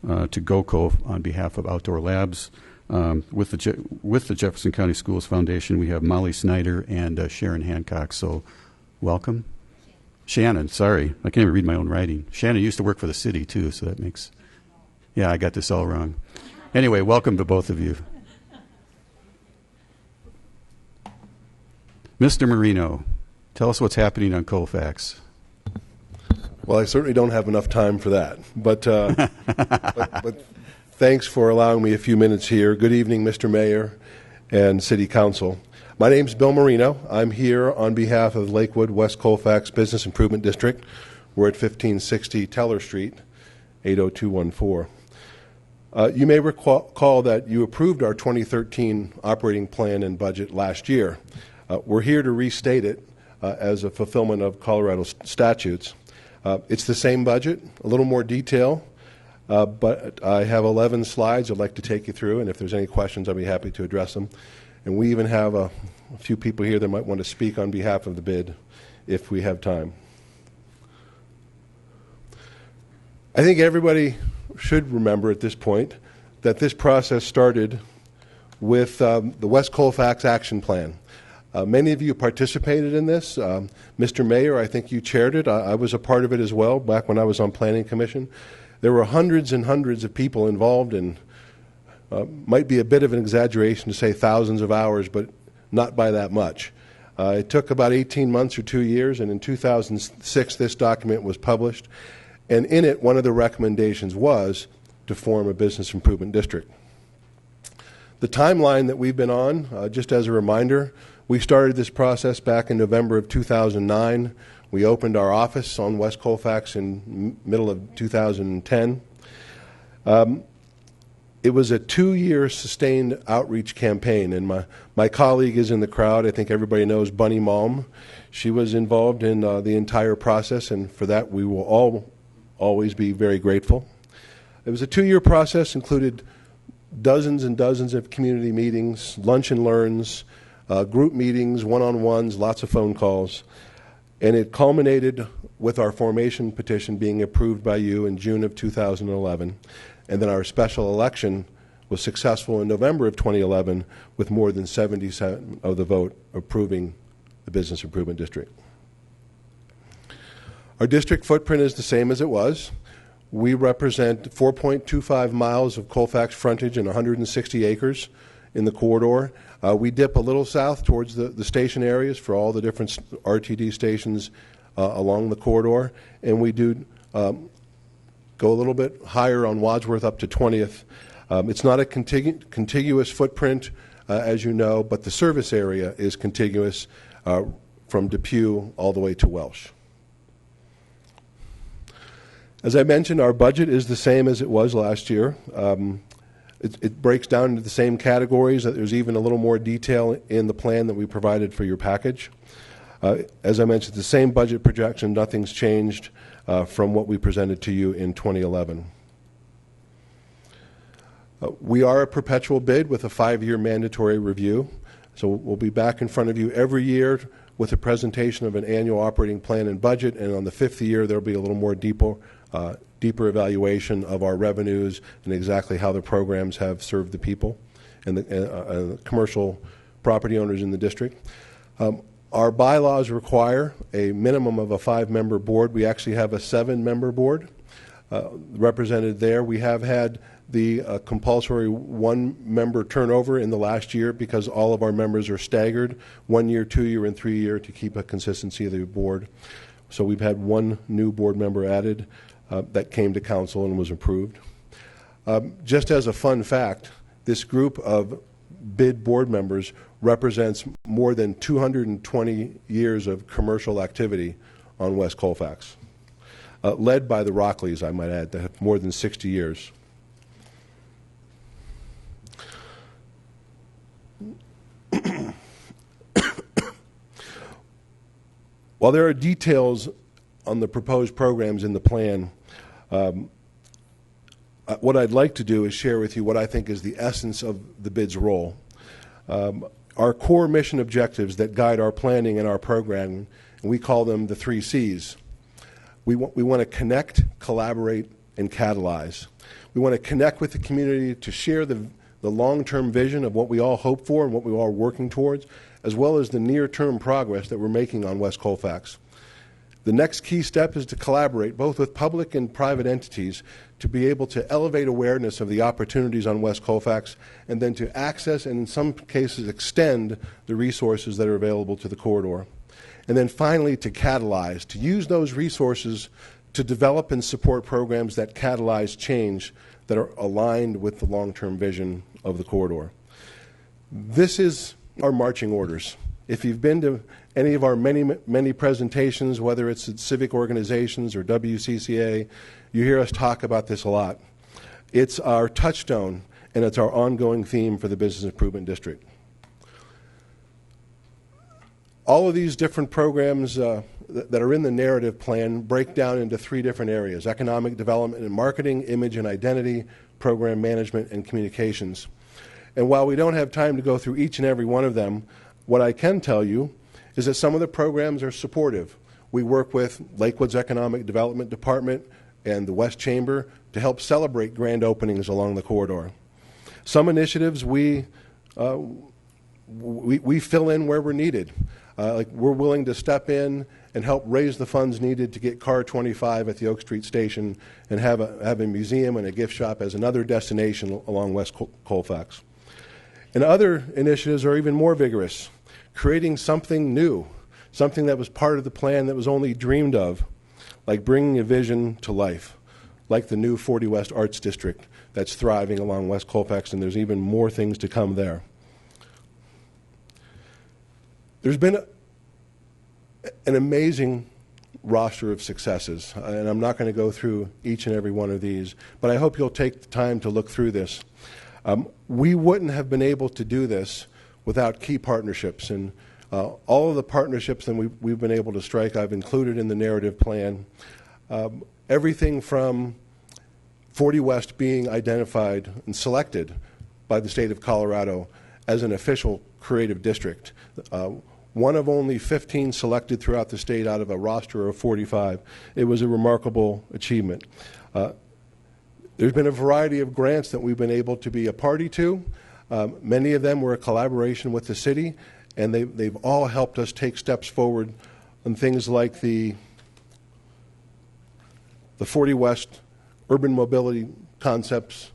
to GOCO on behalf of Outdoor Labs. With the Jefferson County Schools Foundation, we have Molly Snyder and Sharon Hancock. So welcome. Shannon, sorry. I can't even read my own writing. Shannon used to work for the city, too, so that makes... Yeah, I got this all wrong. Anyway, welcome to both of you. Mr. Marino, tell us what's happening on Colfax. Well, I certainly don't have enough time for that, but thanks for allowing me a few minutes here. Good evening, Mr. Mayor and City Council. My name's Bill Marino. I'm here on behalf of Lakewood West Colfax Business Improvement District. We're at 1560 Teller Street, 80214. You may recall that you approved our 2013 operating plan and budget last year. We're here to restate it as a fulfillment of Colorado statutes. It's the same budget, a little more detail, but I have 11 slides I'd like to take you through, and if there's any questions, I'll be happy to address them. And we even have a few people here that might want to speak on behalf of the bid if we have time. I think everybody should remember at this point that this process started with the West Colfax Action Plan. Many of you participated in this. Mr. Mayor, I think you chaired it. I was a part of it as well back when I was on Planning Commission. There were hundreds and hundreds of people involved in might be a bit of an exaggeration to say thousands of hours, but not by that much. It took about 18 months or 2 years, and in 2006 this document was published. And in it, one of the recommendations was to form a business improvement district. The timeline that we've been on, just as a reminder, we started this process back in November of 2009. We opened our office on West Colfax in middle of 2010. It was a 2-year sustained outreach campaign, and my colleague is in the crowd. I think everybody knows Bunny Malm. She was involved in the entire process, and for that we will always be very grateful. It was a 2-year process, included dozens and dozens of community meetings, lunch and learns, group meetings, one-on-ones, lots of phone calls, and it culminated with our formation petition being approved by you in June of 2011. And then our special election was successful in November of 2011 with more than 70% of the vote approving the Business Improvement District. Our district footprint is the same as it was. We represent 4.25 miles of Colfax frontage and 160 acres in the corridor. We dip a little south towards the station areas for all the different RTD stations along the corridor, and we do go a little bit higher on Wadsworth up to 20th. It's not a contiguous footprint, as you know, but the service area is contiguous from Depew all the way to Welsh. As I mentioned, our budget is the same as it was last year. It breaks down into the same categories. There's even a little more detail in the plan that we provided for your package. As I mentioned, the same budget projection, nothing's changed from what we presented to you in 2011. We are a perpetual bid with a 5-year mandatory review. So we'll be back in front of you every year with a presentation of an annual operating plan and budget, and on the 5th year there'll be a little more deeper evaluation of our revenues and exactly how the programs have served the people and the commercial property owners in the district. Our bylaws require a minimum of a 5-member board. We actually have a 7-member board represented there. We have had the compulsory 1-member turnover in the last year because all of our members are staggered 1 year, 2 year, and 3 year to keep a consistency of the board. So we've had 1 new board member added that came to council and was approved. Just as a fun fact, this group of bid board members represents more than 220 years of commercial activity on West Colfax, led by the Rockleys, I might add, that have more than 60 years. While there are details on the proposed programs in the plan, what I'd like to do is share with you what I think is the essence of the bid's role. Our core mission objectives that guide our planning and our programming, and we call them the 3 C's. We want to connect, collaborate, and catalyze. We want to connect with the community to share the long-term vision of what we all hope for and what we all are working towards, as well as the near-term progress that we're making on West Colfax. The next key step is to collaborate both with public and private entities to be able to elevate awareness of the opportunities on West Colfax and then to access and in some cases extend the resources that are available to the corridor. And then finally to catalyze, to use those resources to develop and support programs that catalyze change that are aligned with the long-term vision of the corridor. This is our marching orders. If you've been to any of our many presentations, whether it's at civic organizations or WCCA, you hear us talk about this a lot. It's our touchstone, and it's our ongoing theme for the Business Improvement District. All of these different programs that are in the narrative plan break down into 3 different areas: economic development and marketing, image and identity, program management, and communications. And while we don't have time to go through each and every one of them, what I can tell you is that some of the programs are supportive. We work with Lakewood's Economic Development Department and the West Chamber to help celebrate grand openings along the corridor. Some initiatives we fill in where we're needed. Like we're willing to step in and help raise the funds needed to get Car 25 at the Oak Street Station and have a museum and a gift shop as another destination along West Colfax. And other initiatives are even more vigorous, creating something new, something that was part of the plan that was only dreamed of, like bringing a vision to life, like the new 40 West Arts District that's thriving along West Colfax, and there's even more things to come there. There's been an amazing roster of successes, and I'm not going to go through each and every one of these, but I hope you'll take the time to look through this. We wouldn't have been able to do this without key partnerships, and all of the partnerships that we've been able to strike I've included in the narrative plan. Everything from 40 West being identified and selected by the state of Colorado as an official creative district. One of only 15 selected throughout the state out of a roster of 45. It was a remarkable achievement. There's been a variety of grants that we've been able to be a party to. Many of them were a collaboration with the city, and they've all helped us take steps forward on things like the 40 West urban mobility concepts,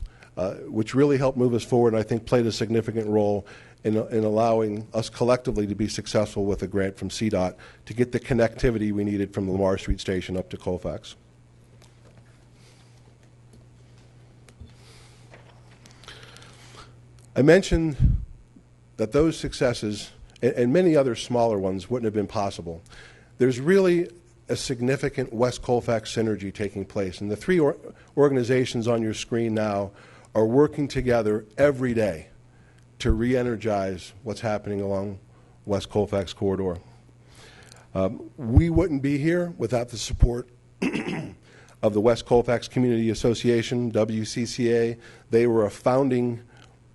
which really helped move us forward and I think played a significant role in allowing us collectively to be successful with a grant from CDOT to get the connectivity we needed from the Lamar Street Station up to Colfax. I mentioned that those successes and many other smaller ones wouldn't have been possible. There's really a significant West Colfax synergy taking place, and the 3 organizations on your screen now are working together every day to re-energize what's happening along West Colfax Corridor. We wouldn't be here without the support of the West Colfax Community Association, WCCA. They were a founding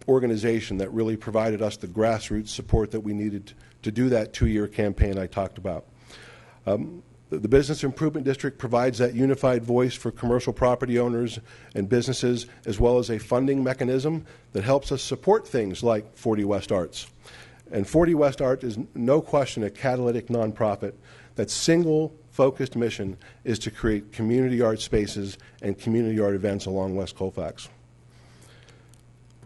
organization that really provided us the grassroots support that we needed to do that 2-year campaign I talked about. The Business Improvement District provides that unified voice for commercial property owners and businesses, as well as a funding mechanism that helps us support things like 40 West Arts. And 40 West Arts is no question a catalytic nonprofit that's single-focused mission is to create community art spaces and community art events along West Colfax.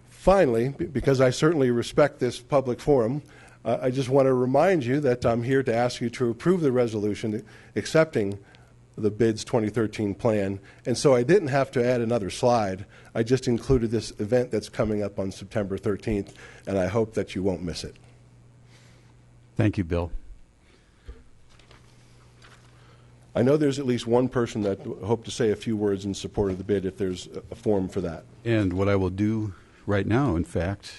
Finally, because I certainly respect this public forum, I just want to remind you that I'm here to ask you to approve the resolution accepting the BID's 2013 plan. And so I didn't have to add another slide. I just included this event that's coming up on September 13th, and I hope that you won't miss it. Thank you, Bill. I know there's at least one person that hoped to say a few words in support of the bid if there's a forum for that. And what I will do right now, in fact,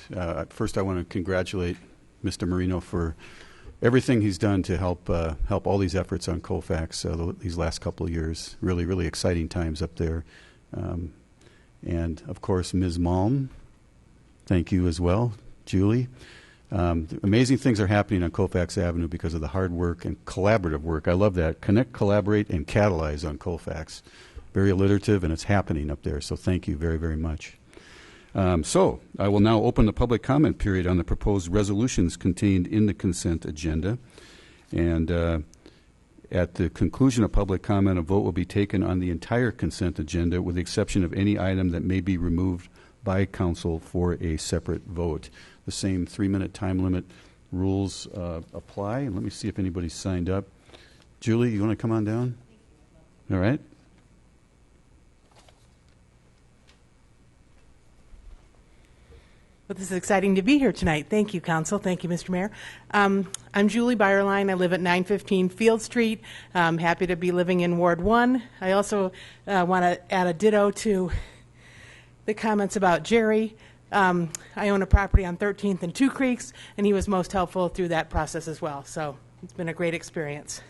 first I want to congratulate Mr. Marino for everything he's done to help all these efforts on Colfax these last couple of years. Really, really exciting times up there. And, of course, Ms. Malm, thank you as well. Julie. Amazing things are happening on Colfax Avenue because of the hard work and collaborative work. I love that. Connect, collaborate, and catalyze on Colfax. Very alliterative, and it's happening up there. So thank you very, very much. So I will now open the public comment period on the proposed resolutions contained in the consent agenda. And at the conclusion of public comment, a vote will be taken on the entire consent agenda with the exception of any item that may be removed by council for a separate vote. The same 3-minute time limit rules apply. And let me see if anybody's signed up. Julie, you want to come on down? All right. Well, this is exciting to be here tonight. Thank you, Council. Thank you, Mr. Mayor. I'm Julie Byerline. I live at 915 Field Street. I'm happy to be living in Ward 1. I also want to add a ditto to the comments about Jerry. I own a property on 13th and Two Creeks, and he was most helpful through that process as well. So it's been a great experience.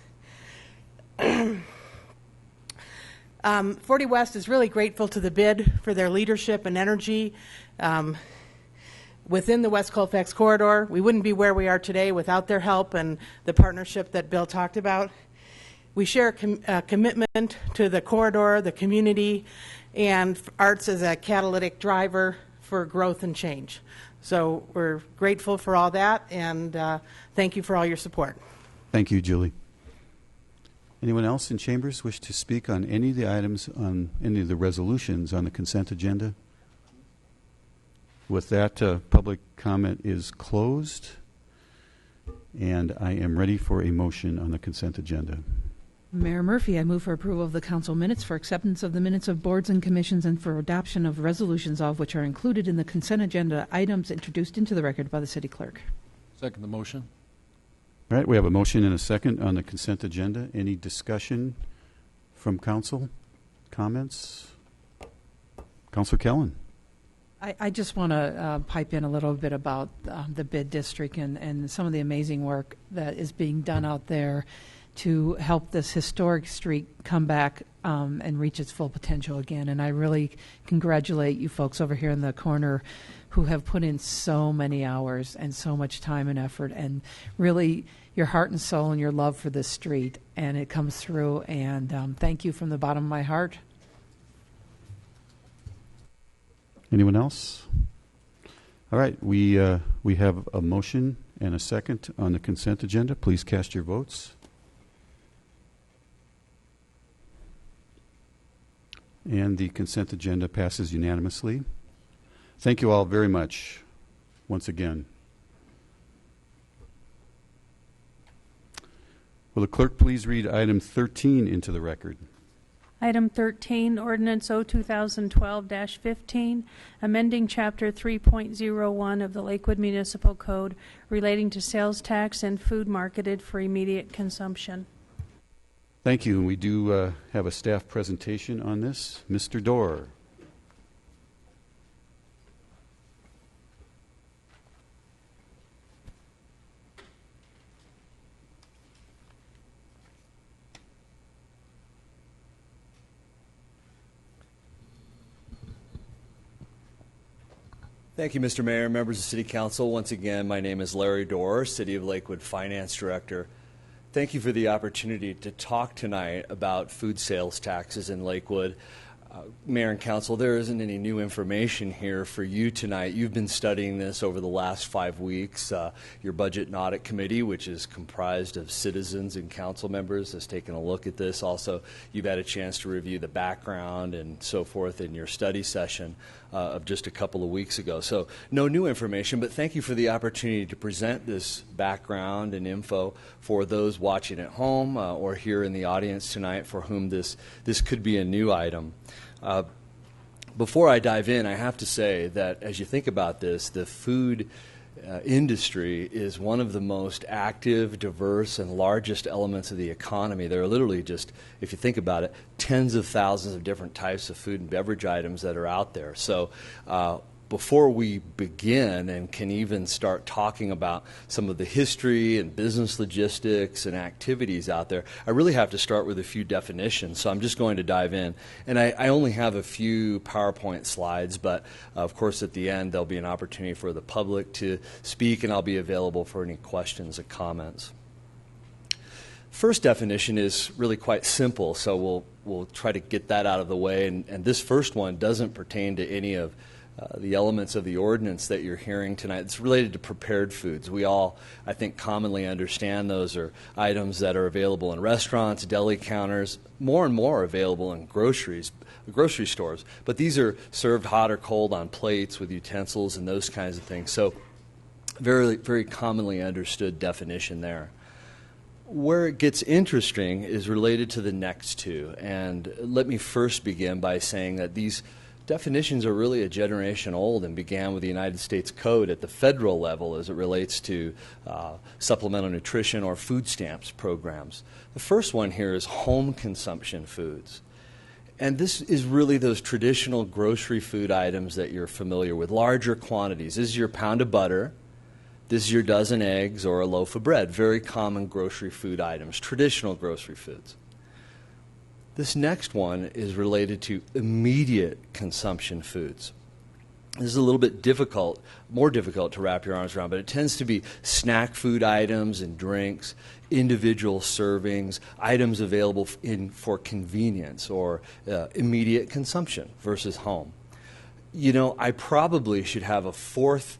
40 West is really grateful to the BID for their leadership and energy within the West Colfax corridor. We wouldn't be where we are today without their help and the partnership that Bill talked about. We share a commitment to the corridor, the community, and arts as a catalytic driver for growth and change. So we're grateful for all that, and thank you for all your support. Thank you, Julie. Anyone else in chambers wish to speak on any of the items, on any of the resolutions on the consent agenda? With that, public comment is closed, and I am ready for a motion on the consent agenda. Mayor Murphy, I move for approval of the council minutes, for acceptance of the minutes of boards and commissions, and for adoption of resolutions, all of which are included in the consent agenda items introduced into the record by the city clerk. Second the motion. All right, we have a motion and a second on the consent agenda. Any discussion from council? Comments? Councilor Kellen. I just want to pipe in a little bit about the BID district and some of the amazing work that is being done out there to help this historic street come back and reach its full potential again. And I really congratulate you folks over here in the corner who have put in so many hours and so much time and effort, and really your heart and soul and your love for this street. And it comes through, and thank you from the bottom of my heart. Anyone else? All right, we have a motion and a second on the consent agenda. Please cast your votes. And the consent agenda passes unanimously. Thank you all very much once again. Will the clerk please read item 13 into the record? Item 13, Ordinance O 2012-15, amending Chapter 3.01 of the Lakewood Municipal Code relating to sales tax and food marketed for immediate consumption. Thank you. And we do have a staff presentation on this. Mr. Dorr. Thank you, Mr. Mayor, members of City Council. Once again, my name is Larry Dorr, City of Lakewood Finance Director. Thank you for the opportunity to talk tonight about food sales taxes in Lakewood. Mayor and Council, there isn't any new information here for you tonight. You've been studying this over the last 5 weeks. Your Budget and Audit Committee, which is comprised of citizens and council members, has taken a look at this. Also, you've had a chance to review the background and so forth in your study session of just a couple of weeks ago. So no new information, but thank you for the opportunity to present this background and info for those watching at home or here in the audience tonight for whom this could be a new item. Before I dive in, I have to say that as you think about this, the food industry is one of the most active, diverse, and largest elements of the economy. There are literally just, if you think about it, tens of thousands of different types of food and beverage items that are out there. So before we begin and can even start talking about some of the history and business logistics and activities out there, I really have to start with a few definitions. So I'm just going to dive in. And I only have a few PowerPoint slides, but of course at the end there'll be an opportunity for the public to speak, and I'll be available for any questions and comments. First definition is really quite simple, so we'll try to get that out of the way. And this first one doesn't pertain to any of the elements of the ordinance that you're hearing tonight. It's related to prepared foods. We all, I think, commonly understand those are items that are available in restaurants, deli counters, more and more available in grocery stores. But these are served hot or cold on plates with utensils and those kinds of things. So very, very commonly understood definition there. Where it gets interesting is related to the next two. And let me first begin by saying that these definitions are really a generation old and began with the United States Code at the federal level as it relates to supplemental nutrition or food stamps programs. The first one here is home consumption foods. And this is really those traditional grocery food items that you're familiar with, larger quantities. This is your pound of butter. This is your dozen eggs or a loaf of bread. Very common grocery food items, traditional grocery foods. This next one is related to immediate consumption foods. This is a little bit more difficult to wrap your arms around, but it tends to be snack food items and drinks, individual servings, items available for convenience or immediate consumption versus home. You know, I probably should have a fourth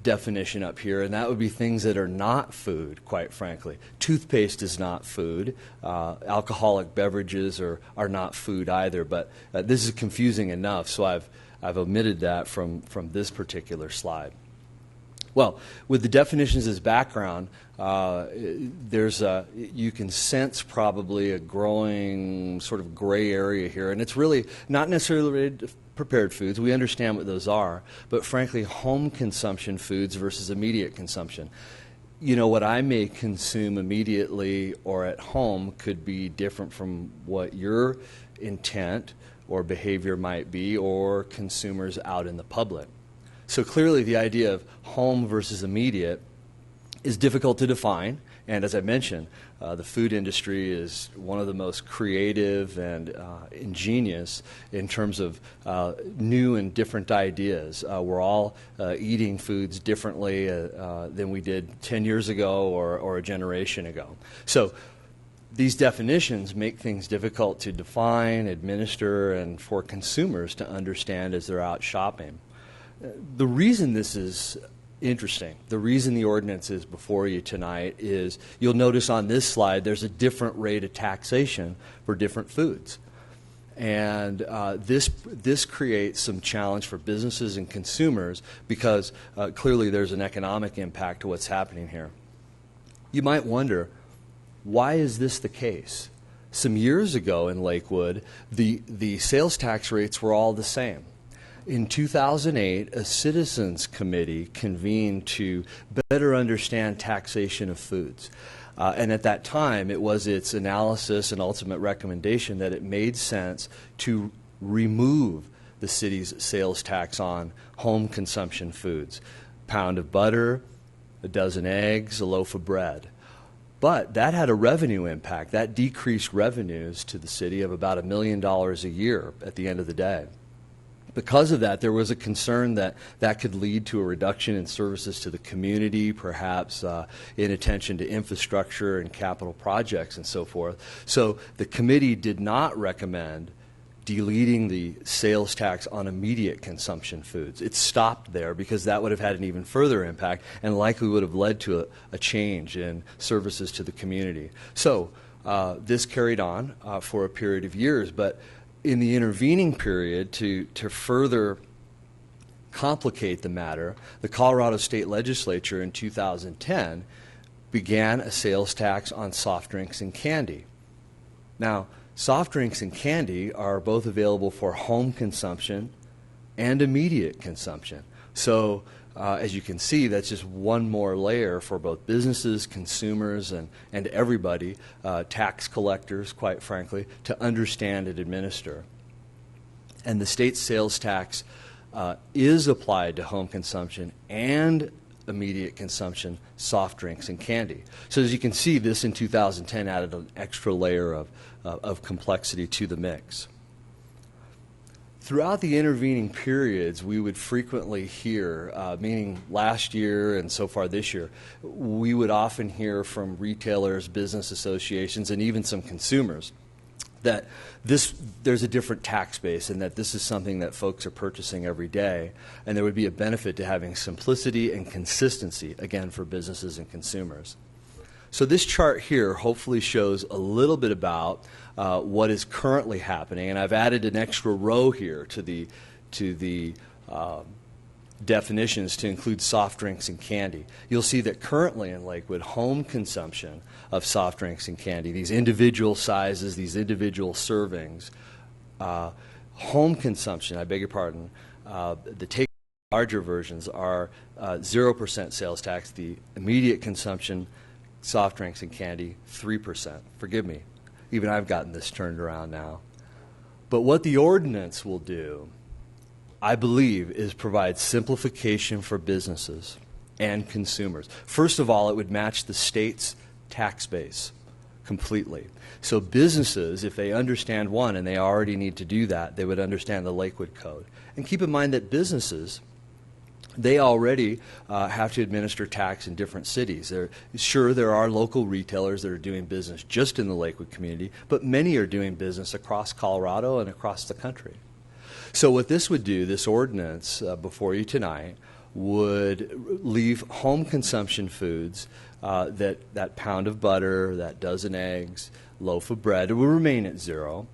definition up here, and that would be things that are not food, quite frankly. Toothpaste is not food. Alcoholic beverages are not food either, but this is confusing enough, so I've omitted that from this particular slide. Well, with the definitions as background, you can sense probably a growing sort of gray area here, and it's really not necessarily related to prepared foods. We understand what those are, but frankly, home consumption foods versus immediate consumption. You know, what I may consume immediately or at home could be different from what your intent or behavior might be, or consumers out in the public. So clearly the idea of home versus immediate is difficult to define, and as I mentioned, the food industry is one of the most creative and ingenious in terms of new and different ideas. We're all eating foods differently than we did 10 years ago or a generation ago. So these definitions make things difficult to define, administer, and for consumers to understand as they're out shopping. The reason this is interesting, the reason the ordinance is before you tonight is you'll notice on this slide there's a different rate of taxation for different foods. And this creates some challenge for businesses and consumers because clearly there's an economic impact to what's happening here. You might wonder, why is this the case? Some years ago in Lakewood, the sales tax rates were all the same. In 2008, a citizens committee convened to better understand taxation of foods. And at that time, it was its analysis and ultimate recommendation that it made sense to remove the city's sales tax on home consumption foods. A pound of butter, a dozen eggs, a loaf of bread. But that had a revenue impact. That decreased revenues to the city of about $1 million a year at the end of the day. Because of that, there was a concern that that could lead to a reduction in services to the community, perhaps in attention to infrastructure and capital projects and so forth. So the committee did not recommend deleting the sales tax on immediate consumption foods. It stopped there because that would have had an even further impact and likely would have led to a change in services to the community. So this carried on for a period of years, but in the intervening period, to further complicate the matter, the Colorado State Legislature in 2010 began a sales tax on soft drinks and candy. Now, soft drinks and candy are both available for home consumption and immediate consumption. So, as you can see, that's just one more layer for both businesses, consumers, and everybody, tax collectors, quite frankly, to understand and administer. And the state sales tax is applied to home consumption and immediate consumption, soft drinks and candy. So as you can see, this in 2010 added an extra layer of complexity to the mix. Throughout the intervening periods, we would frequently hear, meaning last year and so far this year, we would often hear from retailers, business associations, and even some consumers that there's a different tax base and that this is something that folks are purchasing every day, and there would be a benefit to having simplicity and consistency, again, for businesses and consumers. So this chart here hopefully shows a little bit about what is currently happening, and I've added an extra row here to the definitions to include soft drinks and candy. You'll see that currently in Lakewood, home consumption of soft drinks and candy, these individual sizes, these individual servings, home consumption, I beg your pardon, the take larger versions are 0% sales tax, the immediate consumption soft drinks and candy, 3%. Forgive me. Even I've gotten this turned around now. But what the ordinance will do, I believe, is provide simplification for businesses and consumers. First of all, it would match the state's tax base completely. So businesses, if they understand one, and they already need to do that, they would understand the Lakewood Code. And keep in mind that businesses, they already have to administer tax in different cities. Sure, there are local retailers that are doing business just in the Lakewood community, but many are doing business across Colorado and across the country. So what this would do, this ordinance before you tonight, would leave home consumption foods, that pound of butter, that dozen eggs, loaf of bread, it will remain at 0,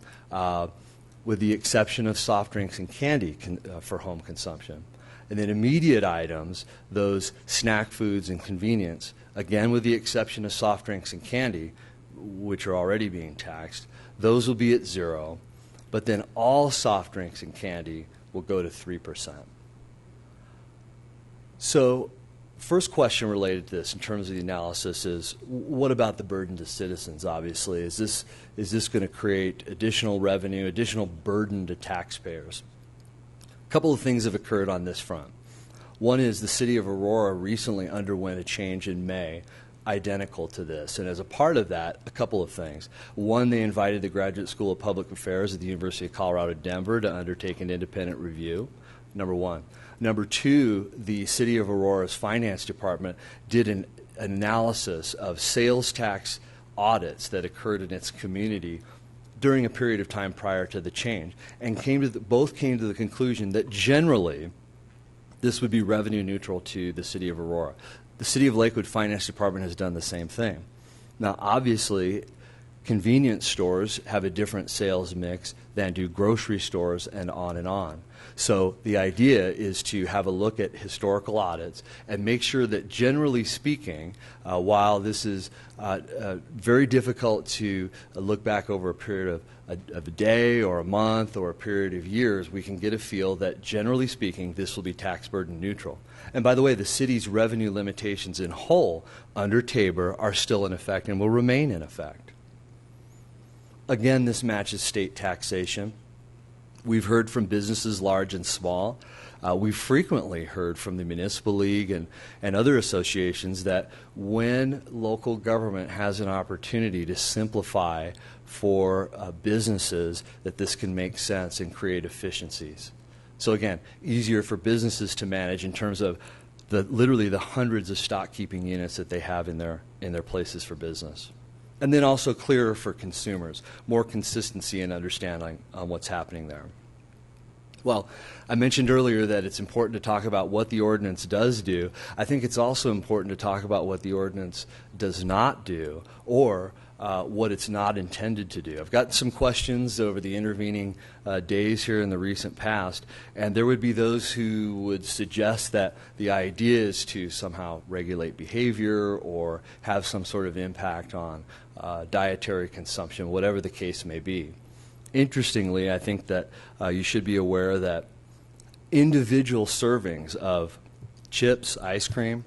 with the exception of soft drinks and candy for home consumption. And then immediate items, those snack foods and convenience, again with the exception of soft drinks and candy, which are already being taxed, those will be at 0. But then all soft drinks and candy will go to 3%. So first question related to this in terms of the analysis is, what about the burden to citizens, obviously? Is this going to create additional revenue, additional burden to taxpayers? A couple of things have occurred on this front. One is the city of Aurora recently underwent a change in May identical to this. And as a part of that, a couple of things. One, they invited the Graduate School of Public Affairs at the University of Colorado Denver to undertake an independent review, number one. Number two, the city of Aurora's finance department did an analysis of sales tax audits that occurred in its community during a period of time prior to the change, and both came to the conclusion that generally this would be revenue neutral to the city of Aurora. The City of Lakewood Finance Department has done the same thing. Now, obviously, convenience stores have a different sales mix than do grocery stores and on and on. So the idea is to have a look at historical audits and make sure that, generally speaking, while this is very difficult to look back over a period of a day or a month or a period of years, we can get a feel that, generally speaking, this will be tax burden neutral. And by the way, the city's revenue limitations in whole under Tabor are still in effect and will remain in effect. Again, this matches state taxation. We've heard from businesses large and small. We've frequently heard from the Municipal League and other associations that when local government has an opportunity to simplify for businesses, that this can make sense and create efficiencies. So again, easier for businesses to manage in terms of literally the hundreds of stock keeping units that they have in their places for business. And then also clearer for consumers, more consistency and understanding on what's happening there. Well, I mentioned earlier that it's important to talk about what the ordinance does do. I think it's also important to talk about what the ordinance does not do, or what it's not intended to do. I've got some questions over the intervening days here in the recent past, and there would be those who would suggest that the idea is to somehow regulate behavior or have some sort of impact on dietary consumption, whatever the case may be. Interestingly, I think that you should be aware that individual servings of chips, ice cream,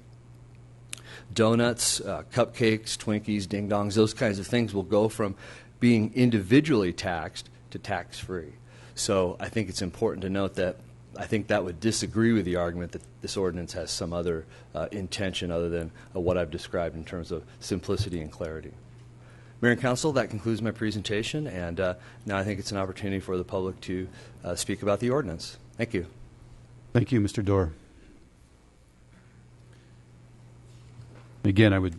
donuts, cupcakes, Twinkies, ding-dongs, those kinds of things will go from being individually taxed to tax-free. So I think it's important to note that I think that would disagree with the argument that this ordinance has some other intention other than what I've described in terms of simplicity and clarity. Mayor and Council, that concludes my presentation, and now I think it's an opportunity for the public to speak about the ordinance. Thank you. Thank you, Mr. Dorr. Again, I would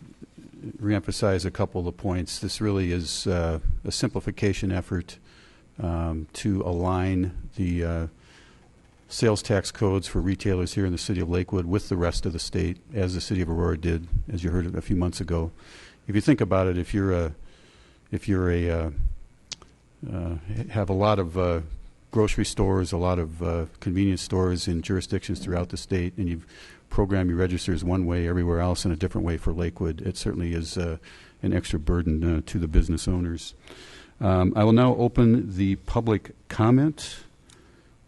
reemphasize a couple of points. This really is a simplification effort to align the sales tax codes for retailers here in the city of Lakewood with the rest of the state, as the city of Aurora did, as you heard a few months ago. If you think about it, if you're have a lot of grocery stores, a lot of convenience stores in jurisdictions throughout the state, and you've programmed your registers one way everywhere else and a different way for Lakewood, it certainly is an extra burden to the business owners. I will now open the public comment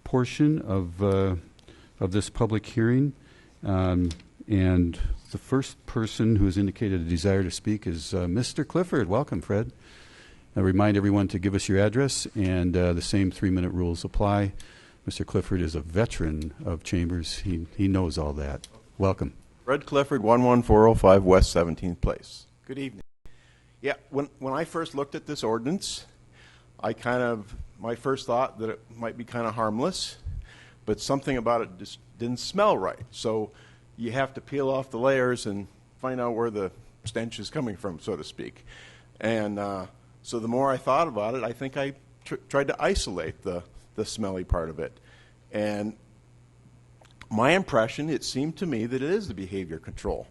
portion of this public hearing. And the first person who has indicated a desire to speak is Mr. Clifford. Welcome, Fred. I remind everyone to give us your address, and the same 3-minute rules apply. Mr. Clifford is a veteran of Chambers. He knows all that. Welcome. Fred Clifford, 11405 West 17th Place. Good evening. Yeah, when I first looked at this ordinance, my first thought that it might be kind of harmless, but something about it just didn't smell right. So you have to peel off the layers and find out where the stench is coming from, so to speak. And so the more I thought about it, I think I tried to isolate the smelly part of it. And my impression, it seemed to me that it is the behavior control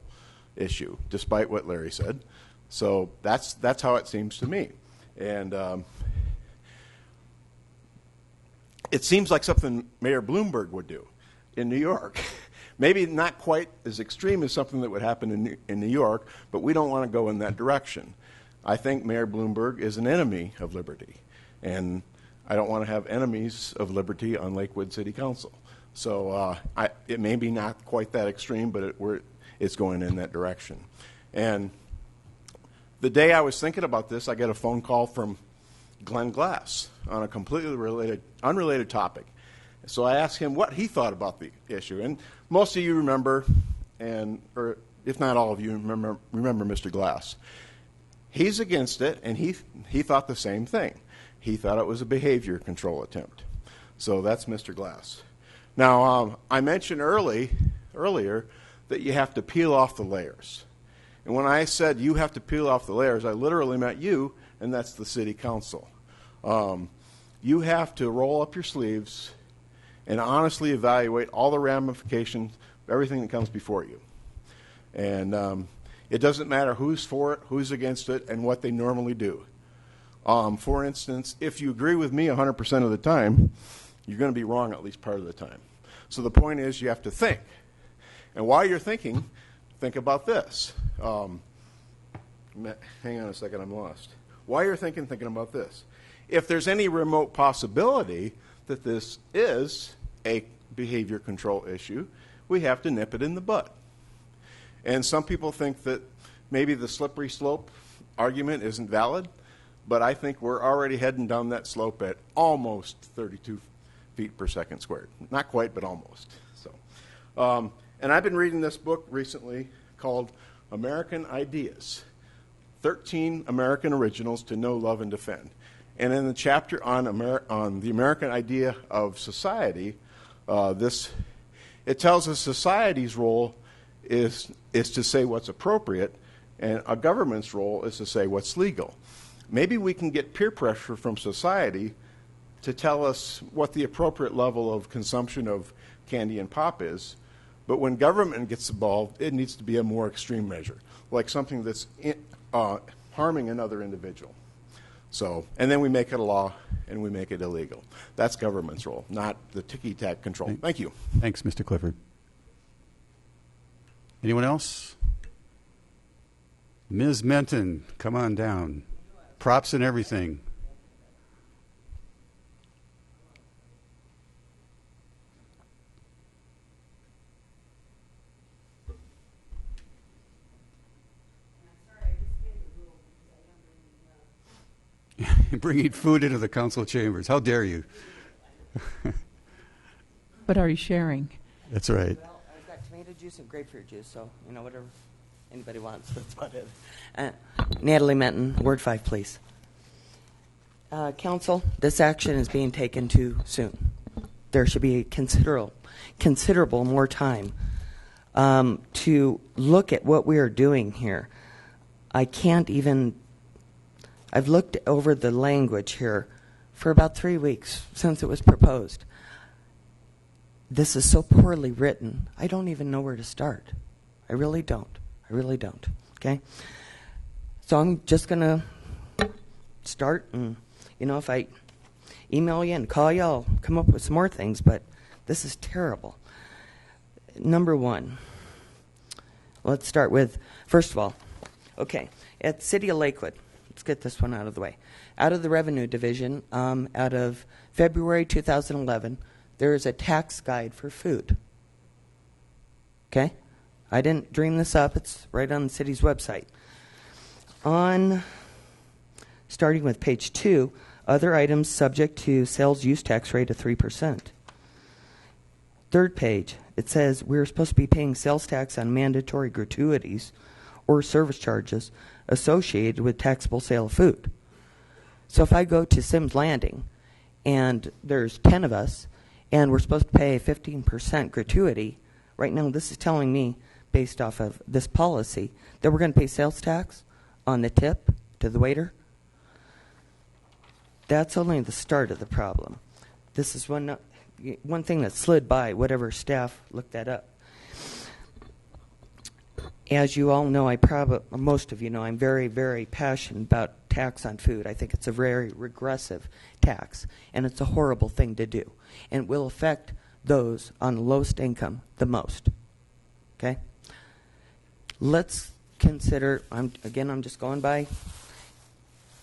issue, despite what Larry said. So that's how it seems to me. And it seems like something Mayor Bloomberg would do in New York. Maybe not quite as extreme as something that would happen in New York, but we don't want to go in that direction. I think Mayor Bloomberg is an enemy of liberty, and I don't want to have enemies of liberty on Lakewood City Council. So it may be not quite that extreme, but it's going in that direction. And the day I was thinking about this, I got a phone call from Glenn Glass on a completely unrelated topic. So I asked him what he thought about the issue. And most of you remember, or if not all of you remember Mr. Glass. He's against it, and he thought the same thing. He thought it was a behavior control attempt. So that's Mr. Glass. Now, I mentioned earlier that you have to peel off the layers. And when I said you have to peel off the layers, I literally meant you, and that's the city council. You have to roll up your sleeves and honestly evaluate all the ramifications of everything that comes before you. And it doesn't matter who's for it, who's against it, and what they normally do. For instance, if you agree with me 100% of the time, you're going to be wrong at least part of the time. So the point is you have to think. And while you're thinking, think about this. Hang on a second, I'm lost. While you're thinking about this. If there's any remote possibility that this is a behavior control issue, we have to nip it in the bud. And some people think that maybe the slippery slope argument isn't valid, but I think we're already heading down that slope at almost 32 feet per second squared. Not quite, but almost. So, and I've been reading this book recently called American Ideas, 13 American Originals to Know, Love, and Defend. And in the chapter on the American idea of society, It tells us society's role is to say what's appropriate, and a government's role is to say what's legal. Maybe we can get peer pressure from society to tell us what the appropriate level of consumption of candy and pop is, but when government gets involved, it needs to be a more extreme measure, like something that's harming another individual. So, and then we make it a law and we make it illegal. That's government's role, not the ticky-tack control. Thank you. Thanks, Mr. Clifford. Anyone else? Ms. Menton, come on down. Props and everything. Bringing food into the council chambers. How dare you? But are you sharing? That's right. Well, I've got tomato juice and grapefruit juice, so, whatever anybody wants, that's about it. Natalie Menton, Ward 5, please. Council, this action is being taken too soon. There should be considerable more time to look at what we are doing here. I've looked over the language here for about 3 weeks since it was proposed. This is so poorly written, I don't even know where to start. I really don't. Okay? So I'm just going to start, and, if I email you and call you, I'll come up with some more things, but this is terrible. Number one, let's start with, first of all, okay, at City of Lakewood, let's get this one out of the way. Out of the Revenue Division, out of February 2011, there is a tax guide for food. Okay? I didn't dream this up. It's right on the city's website. Starting with page 2, other items subject to sales use tax rate of 3%. Third page, it says we're supposed to be paying sales tax on mandatory gratuities or service charges associated with taxable sale of food. So if I go to Sims Landing and there's 10 of us and we're supposed to pay 15% gratuity, right now this is telling me, based off of this policy, that we're going to pay sales tax on the tip to the waiter. That's only the start of the problem. This is one thing that slid by, whatever staff looked that up. As you all know, most of you know, I'm very, very passionate about tax on food. I think it's a very regressive tax, and it's a horrible thing to do. And it will affect those on the lowest income the most. Okay? Let's consider, I'm just going by,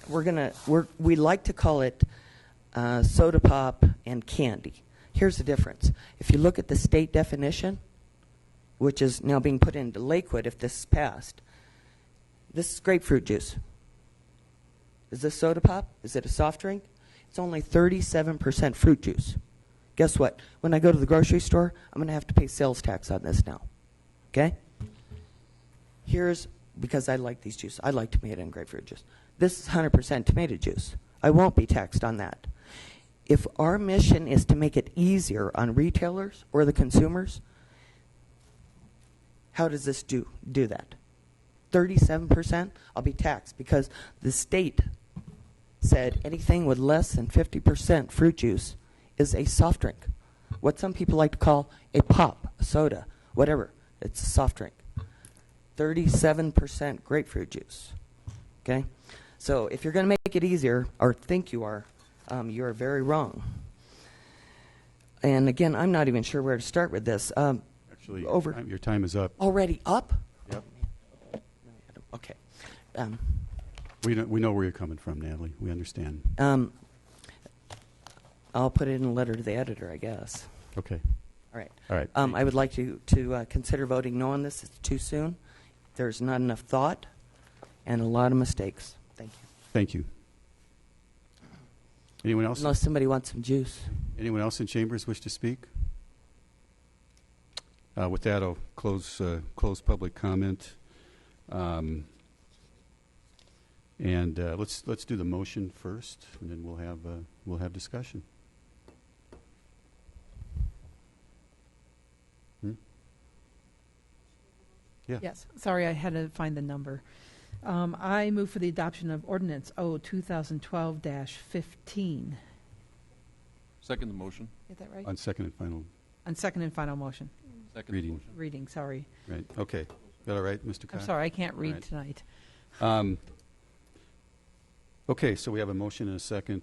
we like to call it soda pop and candy. Here's the difference. If you look at the state definition, which is now being put into Lakewood if this is passed, this is grapefruit juice. Is this soda pop? Is it a soft drink? It's only 37% fruit juice. Guess what? When I go to the grocery store, I'm going to have to pay sales tax on this now. Okay? Because I like these juices. I like tomato and grapefruit juice. This is 100% tomato juice. I won't be taxed on that. If our mission is to make it easier on retailers or the consumers, how does this do that? 37%, I'll be taxed because the state said anything with less than 50% fruit juice is a soft drink. What some people like to call a pop, a soda, whatever. It's a soft drink. 37% grapefruit juice. Okay? So if you're going to make it easier, or think you are very wrong. And again, I'm not even sure where to start with this. Actually, your time is up. Already up? Yep. Okay. We know where you're coming from, Natalie. We understand. I'll put it in a letter to the editor, I guess. Okay. All right. All right. I would like to consider voting no on this. It's too soon. There's not enough thought and a lot of mistakes. Thank you. Thank you. Anyone else? Unless somebody wants some juice. Anyone else in chambers wish to speak? With that, I'll close public comment. And let's do the motion first, and then we'll have discussion. Yeah. Yes. Sorry, I had to find the number. I move for the adoption of Ordinance 2012-15. Second the motion. Is that right? On second and final On second and final motion. Second reading. motion. Reading, sorry. Right. Okay. Is that all right, Mr. Cox? I'm sorry, I can't read Right. tonight. Okay, so we have a motion and a second.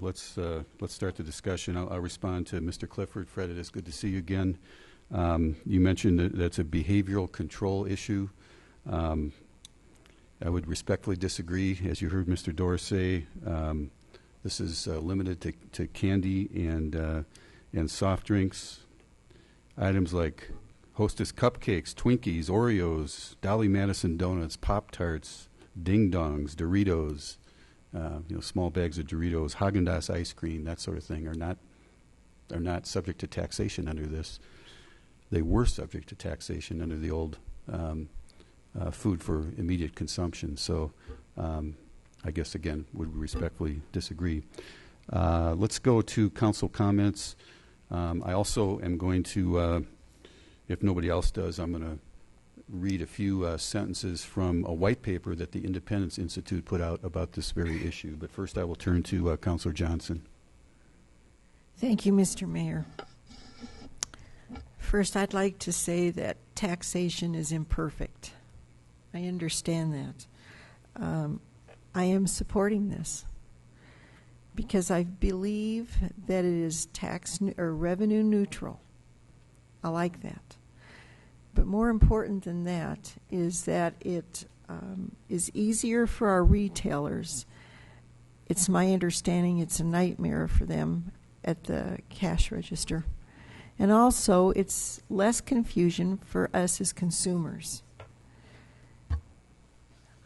Let's start the discussion. I'll respond to Mr. Clifford. Fred, it is good to see you again. You mentioned that that's a behavioral control issue. I would respectfully disagree. As you heard Mr. Dorr say, this is limited to candy and soft drinks. Items like Hostess cupcakes, Twinkies, Oreos, Dolly Madison donuts, Pop-Tarts, Ding Dongs, Doritos, small bags of Doritos, Haagen-Dazs ice cream, that sort of thing are not subject to taxation under this. They were subject to taxation under the old food for immediate consumption. So I guess, again, would respectfully disagree. Let's go to council comments. I also am going to, if nobody else does, I'm going to read a few sentences from a white paper that the Independence Institute put out about this very issue. But first I will turn to Councilor Johnson. Thank you, Mr. Mayor. First, I'd like to say that taxation is imperfect. I understand that. I am supporting this because I believe that it is tax or revenue neutral. I like that. But more important than that is that it is easier for our retailers. It's my understanding it's a nightmare for them at the cash register. And also, it's less confusion for us as consumers.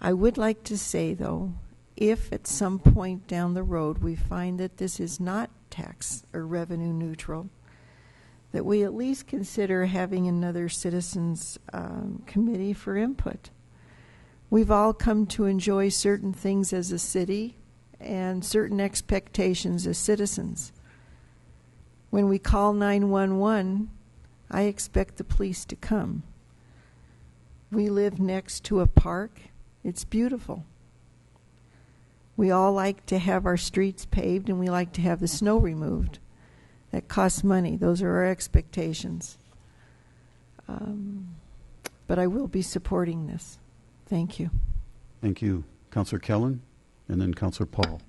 I would like to say, though, if at some point down the road we find that this is not tax or revenue neutral, that we at least consider having another citizens committee for input. We've all come to enjoy certain things as a city and certain expectations as citizens. When we call 911, I expect the police to come. We live next to a park. It's beautiful. We all like to have our streets paved and we like to have the snow removed. That costs money. Those are our expectations. But I will be supporting this. Thank you. Thank you. Councilor Kellen, and then Councilor Paul.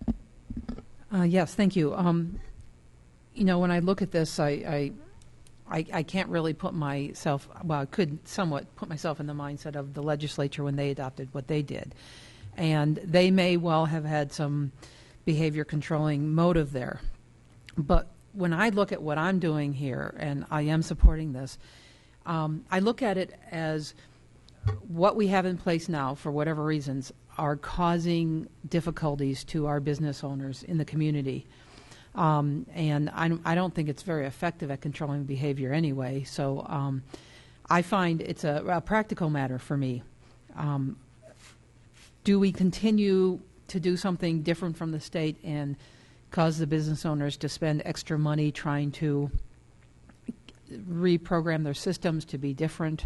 Yes, thank you. When I look at this, I can't really put myself, well, I could somewhat put myself in the mindset of the legislature when they adopted what they did. And they may well have had some behavior controlling motive there. But when I look at what I'm doing here, and I am supporting this, I look at it as what we have in place now, for whatever reasons, are causing difficulties to our business owners in the community. And I don't think it's very effective at controlling behavior anyway. So I find it's a practical matter for me. Do we continue to do something different from the state and cause the business owners to spend extra money trying to reprogram their systems to be different?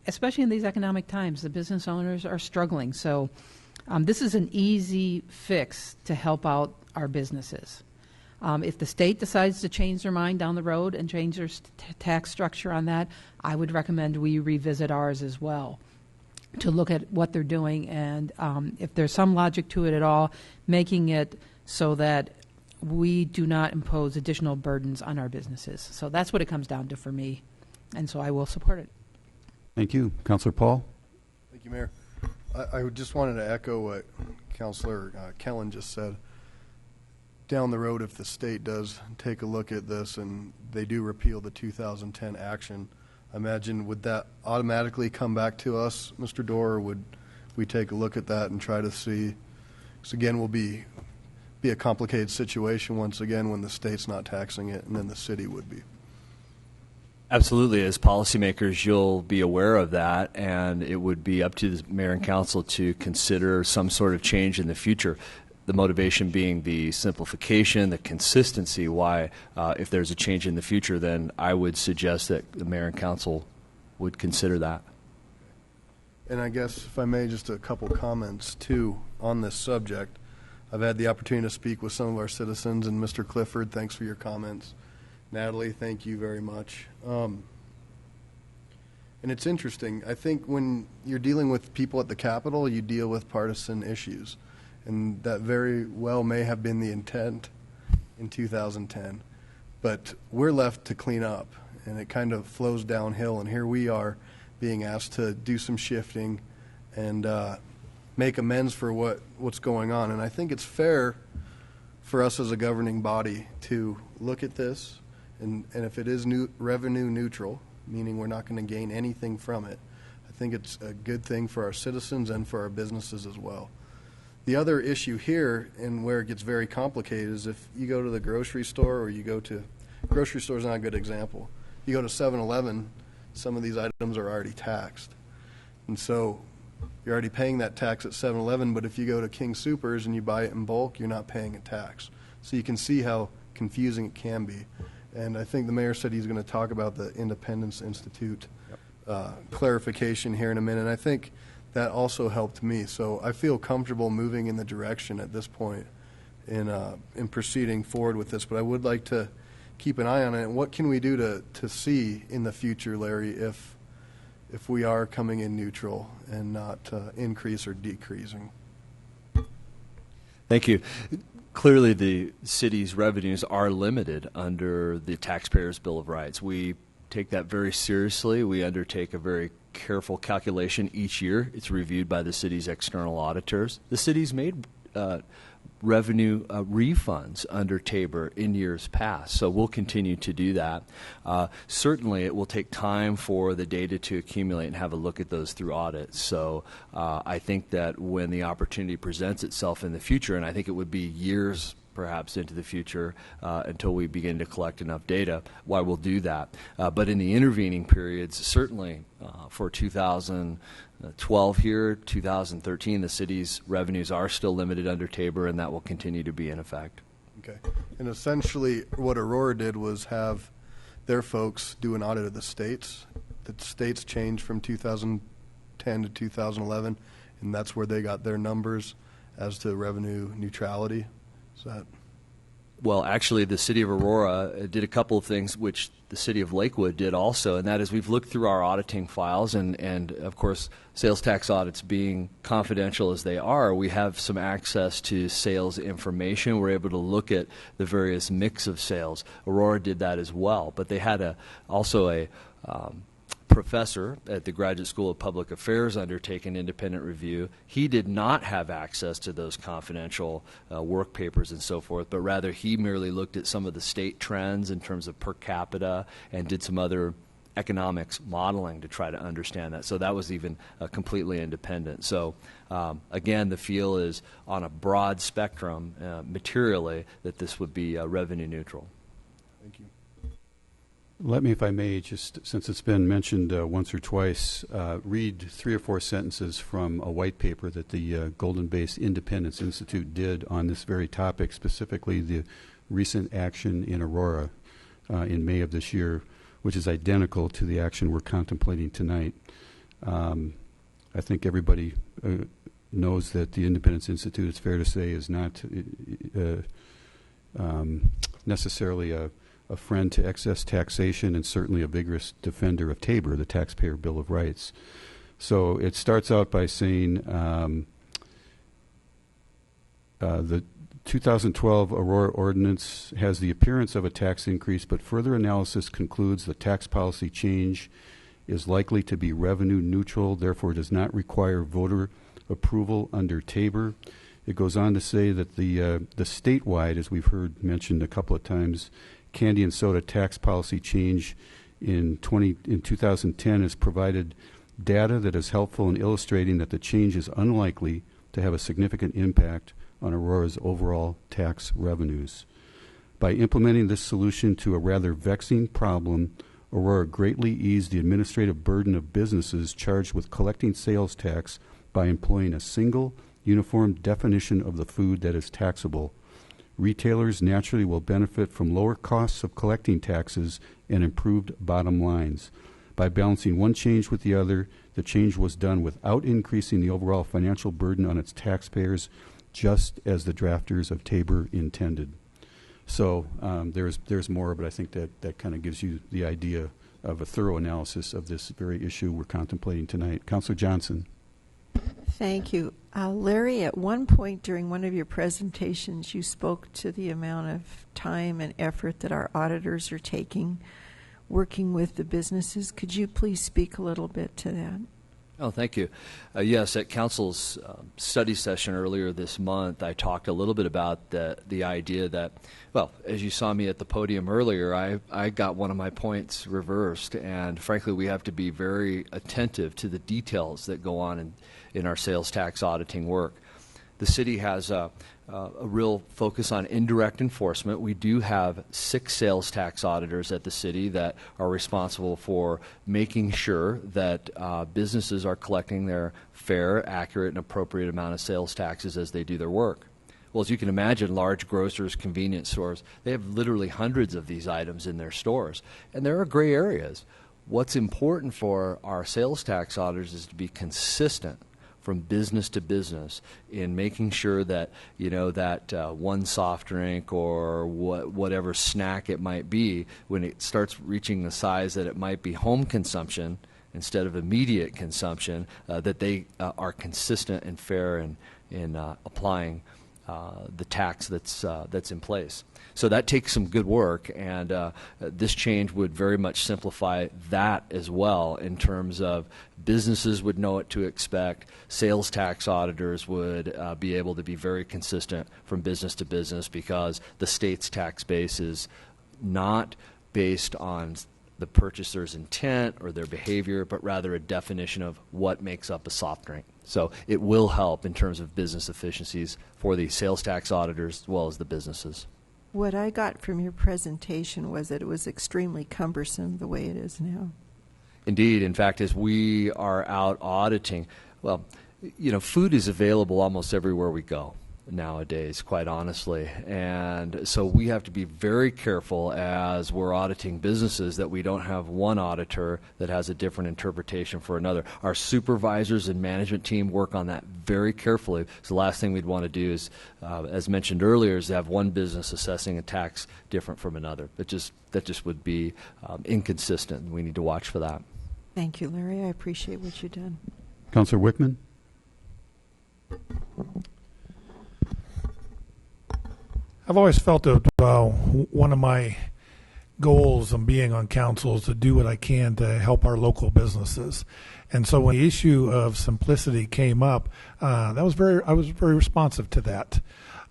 Especially in these economic times, the business owners are struggling. So this is an easy fix to help out our businesses. If the state decides to change their mind down the road and change their tax structure on that, I would recommend we revisit ours as well to look at what they're doing and if there's some logic to it at all, making it so that we do not impose additional burdens on our businesses. So that's what it comes down to for me, and so I will support it. Thank you. Councilor Paul? Thank you, Mayor. I just wanted to echo what Councilor Kellen just said. Down the road, if the state does take a look at this and they do repeal the 2010 action, I imagine would that automatically come back to us, Mr. Dorr, or would we take a look at that and try to see? Because again, will be a complicated situation once again when the state's not taxing it, and then the city would be. Absolutely. As policymakers, you'll be aware of that, and it would be up to the mayor and council to consider some sort of change in the future. The motivation being the simplification, the consistency, why if there's a change in the future, then I would suggest that the mayor and council would consider that. And I guess, if I may, just a couple comments, too, on this subject. I've had the opportunity to speak with some of our citizens, and Mr. Clifford, thanks for your comments. Natalie, thank you very much. And it's interesting. I think when you're dealing with people at the Capitol, you deal with partisan issues. And that very well may have been the intent in 2010. But we're left to clean up, and it kind of flows downhill. And here we are being asked to do some shifting and make amends for what's going on. And I think it's fair for us as a governing body to look at this, and if it is revenue neutral, meaning we're not going to gain anything from it, I think it's a good thing for our citizens and for our businesses as well. The other issue here, and where it gets very complicated, is if you go to the grocery store, or you go to, grocery store is not a good example. You go to 7-Eleven, some of these items are already taxed. And so you're already paying that tax at 7-Eleven, but if you go to King Soopers and you buy it in bulk, you're not paying a tax. So you can see how confusing it can be. And I think the mayor said he's going to talk about the Independence Institute clarification here in a minute. And I think that also helped me. So I feel comfortable moving in the direction at this point in proceeding forward with this. But I would like to keep an eye on it. And what can we do to see in the future, Larry, if we are coming in neutral and not increase or decreasing? Thank you. Clearly, the city's revenues are limited under the Taxpayers' Bill of Rights. We take that very seriously. We undertake a very careful calculation each year. It's reviewed by the city's external auditors. The city's made revenue refunds under Tabor in years past, so we'll continue to do that. Certainly, it will take time for the data to accumulate and have a look at those through audits. So I think that when the opportunity presents itself in the future, and I think it would be years perhaps into the future until we begin to collect enough data, why we'll do that. But in the intervening periods, certainly for 2012 here, 2013, the city's revenues are still limited under Tabor, and that will continue to be in effect. Okay. And essentially what Aurora did was have their folks do an audit of the states. The states changed from 2010 to 2011, and that's where they got their numbers as to revenue neutrality. Is that? Well, actually, the city of Aurora did a couple of things which the city of Lakewood did also, and that is we've looked through our auditing files, and of course, sales tax audits being confidential as they are, we have some access to sales information. We're able to look at the various mix of sales. Aurora did that as well, but they had also a professor at the Graduate School of Public Affairs undertake an independent review. He did not have access to those confidential work papers and so forth, but rather he merely looked at some of the state trends in terms of per capita and did some other economics modeling to try to understand that. So that was even completely independent. So again, the feel is on a broad spectrum materially that this would be revenue neutral. Thank you. Let me, if I may, just since it's been mentioned once or twice, read 3 or 4 sentences from a white paper that the Golden Base Independence Institute did on this very topic, specifically the recent action in Aurora in May of this year, which is identical to the action we're contemplating tonight. I think everybody knows that the Independence Institute, it's fair to say, is not necessarily a friend to excess taxation and certainly a vigorous defender of Tabor, the Taxpayer Bill of Rights. So it starts out by saying the 2012 Aurora Ordinance has the appearance of a tax increase, but further analysis concludes the tax policy change is likely to be revenue neutral, therefore does not require voter approval under Tabor. It goes on to say that the statewide, as we've heard mentioned a couple of times, candy and soda tax policy change in 2010 has provided data that is helpful in illustrating that the change is unlikely to have a significant impact on Aurora's overall tax revenues. By implementing this solution to a rather vexing problem, Aurora greatly eased the administrative burden of businesses charged with collecting sales tax by employing a single, uniform definition of the food that is taxable. Retailers naturally will benefit from lower costs of collecting taxes and improved bottom lines. By balancing one change with the other, the change was done without increasing the overall financial burden on its taxpayers, just as the drafters of Tabor intended. So there's more, but I think that kind of gives you the idea of a thorough analysis of this very issue we're contemplating tonight. Councilor Johnson. Thank you. Larry, at one point during one of your presentations, you spoke to the amount of time and effort that our auditors are taking working with the businesses. Could you please speak a little bit to that? Oh, thank you. Yes, at Council's study session earlier this month, I talked a little bit about the idea that, well, as you saw me at the podium earlier, I got one of my points reversed, and frankly, we have to be very attentive to the details that go on in our sales tax auditing work. The city has a real focus on indirect enforcement. We do have 6 sales tax auditors at the city that are responsible for making sure that businesses are collecting their fair, accurate, and appropriate amount of sales taxes as they do their work. Well, as you can imagine, large grocers, convenience stores, they have literally hundreds of these items in their stores, and there are gray areas. What's important for our sales tax auditors is to be consistent from business to business in making sure that, you know, that one soft drink or whatever snack it might be, when it starts reaching the size that it might be home consumption instead of immediate consumption, that they are consistent and fair in applying the tax that's in place. So that takes some good work, and this change would very much simplify that as well in terms of businesses would know what to expect. Sales tax auditors would be able to be very consistent from business to business because the state's tax base is not based on the purchaser's intent or their behavior, but rather a definition of what makes up a soft drink. So it will help in terms of business efficiencies for the sales tax auditors as well as the businesses. What I got from your presentation was that it was extremely cumbersome the way it is now. Indeed. In fact, as we are out auditing, well, you know, food is available almost everywhere we go nowadays, quite honestly. And so we have to be very careful as we're auditing businesses that we don't have one auditor that has a different interpretation for another. Our supervisors and management team work on that very carefully. So the last thing we'd want to do is, as mentioned earlier, is have one business assessing a tax different from another. That just would be inconsistent. We need to watch for that. Thank you, Larry. I appreciate what you've done. Councilor Wickman. I've always felt that one of my goals of being on council is to do what I can to help our local businesses. And so when the issue of simplicity came up, I was very responsive to that.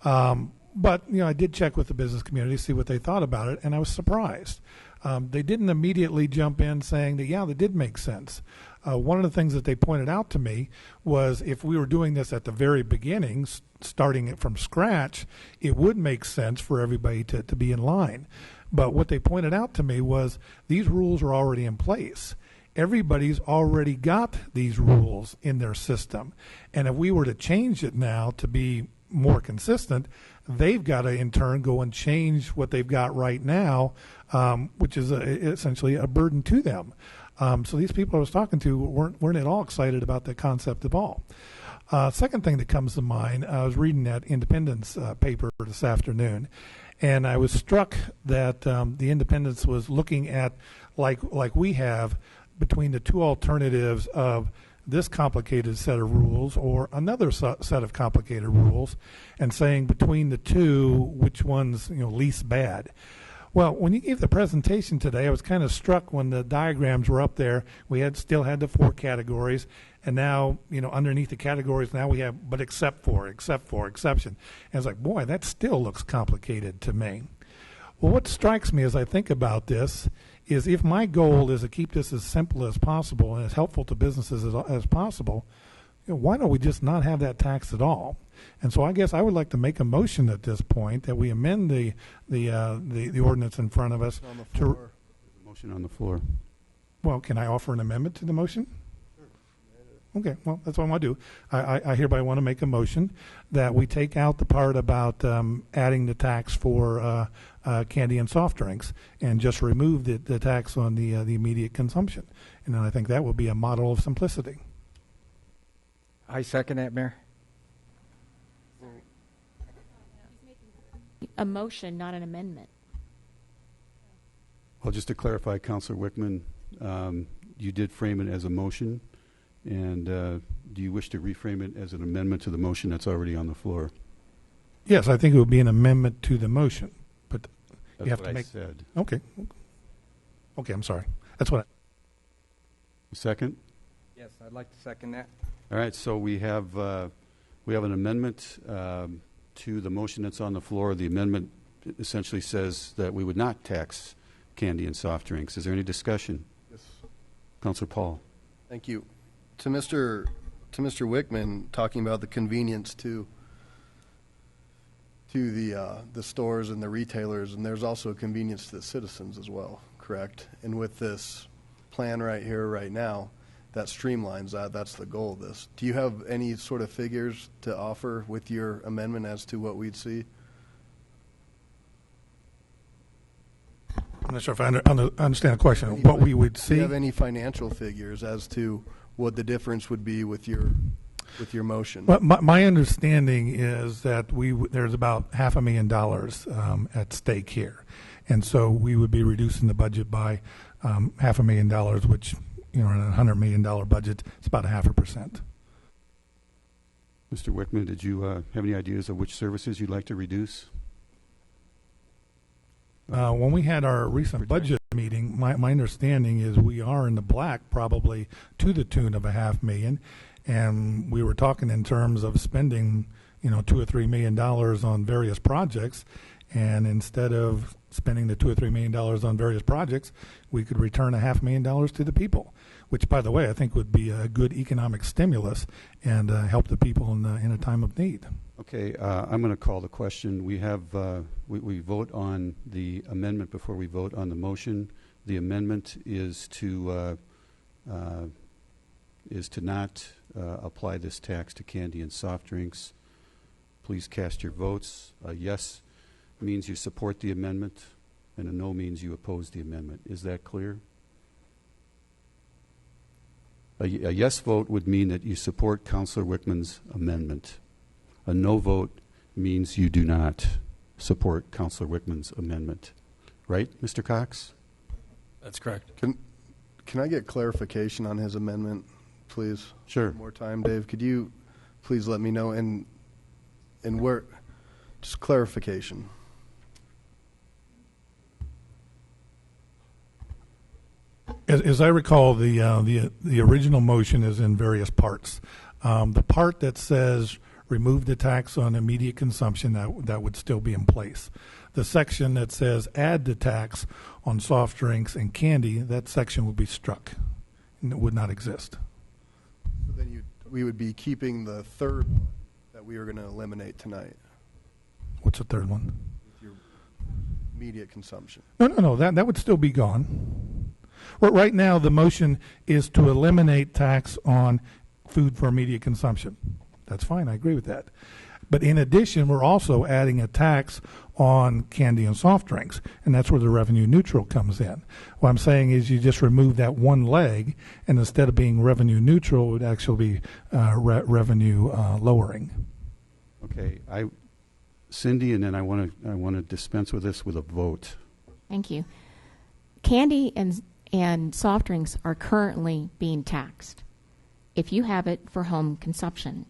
But you know, I did check with the business community, see what they thought about it, and I was surprised. They didn't immediately jump in saying that, yeah, that did make sense. One of the things that they pointed out to me was if we were doing this at the very beginning, starting it from scratch, it would make sense for everybody to be in line. But what they pointed out to me was these rules are already in place. Everybody's already got these rules in their system. And if we were to change it now to be more consistent, they've got to in turn go and change what they've got right now, which is essentially a burden to them. So these people I was talking to weren't at all excited about the concept at all. Second thing that comes to mind, I was reading that Independence paper this afternoon, and I was struck that the Independence was looking at, like we have, between the two alternatives of this complicated set of rules or another set of complicated rules, and saying between the two, which one's least bad. Well, when you gave the presentation today, I was kind of struck when the diagrams were up there. We still had the 4 categories, and now, underneath the categories, now we have, but except for, exception. And it's like, boy, that still looks complicated to me. Well, what strikes me as I think about this is if my goal is to keep this as simple as possible and as helpful to businesses as possible, why don't we just not have that tax at all? And so I guess I would like to make a motion at this point that we amend the ordinance in front of us. On the floor. Motion on the floor. Well, can I offer an amendment to the motion? Okay, well, that's what I want to do. I hereby want to make a motion that we take out the part about adding the tax for candy and soft drinks and just remove the tax on the immediate consumption. And then I think that will be a model of simplicity. I second that, Mayor. A motion, not an amendment. Well, just to clarify, Councilor Wickman, you did frame it as a motion, and do you wish to reframe it as an amendment to the motion that's already on the floor? Yes, I think it would be an amendment to the motion, but That's you have what to I make. said. Okay. Okay, I'm sorry. That's what. Second? Yes, I'd like to second that. All right, so we have an amendment to the motion that's on the floor. The amendment essentially says that we would not tax candy and soft drinks. Is there any discussion? Yes. Councilor Paul. Thank you. To Mr. Wickman, talking about the convenience to the stores and the retailers, and there's also a convenience to the citizens as well, correct? And with this plan right here, right now, that streamlines that. That's the goal of this. Do you have any sort of figures to offer with your amendment as to what we'd see? I'm not sure if I understand the question. What we would Do see. you have any financial figures as to what the difference would be with your motion? Well, my understanding is that there's about $500,000 at stake here, and so we would be reducing the budget by $500,000, which, in a $100 million budget, it's about 0.5%. Mr. Wickman, did you have any ideas of which services you'd like to reduce? When we had our recent budget meeting, my understanding is we are in the black probably to the tune of $500,000, and we were talking in terms of spending, $2 or $3 million on various projects, and instead of spending the $2 or $3 million on various projects, we could return $500,000 to the people, which, by the way, I think would be a good economic stimulus and help the people in a time of need. Okay, I'm going to call the question. We have we vote on the amendment before we vote on the motion. The amendment is to not apply this tax to candy and soft drinks. Please cast your votes. A yes means you support the amendment, and a no means you oppose the amendment. Is that clear? A yes vote would mean that you support Councilor Wickman's amendment. A no vote means you do not support Councilor Wickman's amendment. Right, Mr. Cox? That's correct. Can I get clarification on his amendment, please? Sure. One more time, Dave. Could you please let me know and where? Just clarification. As I recall, the original motion is in various parts. The part that says remove the tax on immediate consumption, that would still be in place. The section that says add the tax on soft drinks and candy, that section would be struck, and it would not exist. So then we would be keeping the third one that we were going to eliminate tonight. What's the third one? With your immediate consumption. No, that would still be gone. Right now, the motion is to eliminate tax on food for immediate consumption. That's fine. I agree with that. But in addition, we're also adding a tax on candy and soft drinks, and that's where the revenue neutral comes in. What I'm saying is you just remove that one leg, and instead of being revenue neutral, it would actually be revenue lowering. Okay, Cindy, and then I want to dispense with this with a vote. Thank you. Candy and soft drinks are currently being taxed if you have it for home consumption.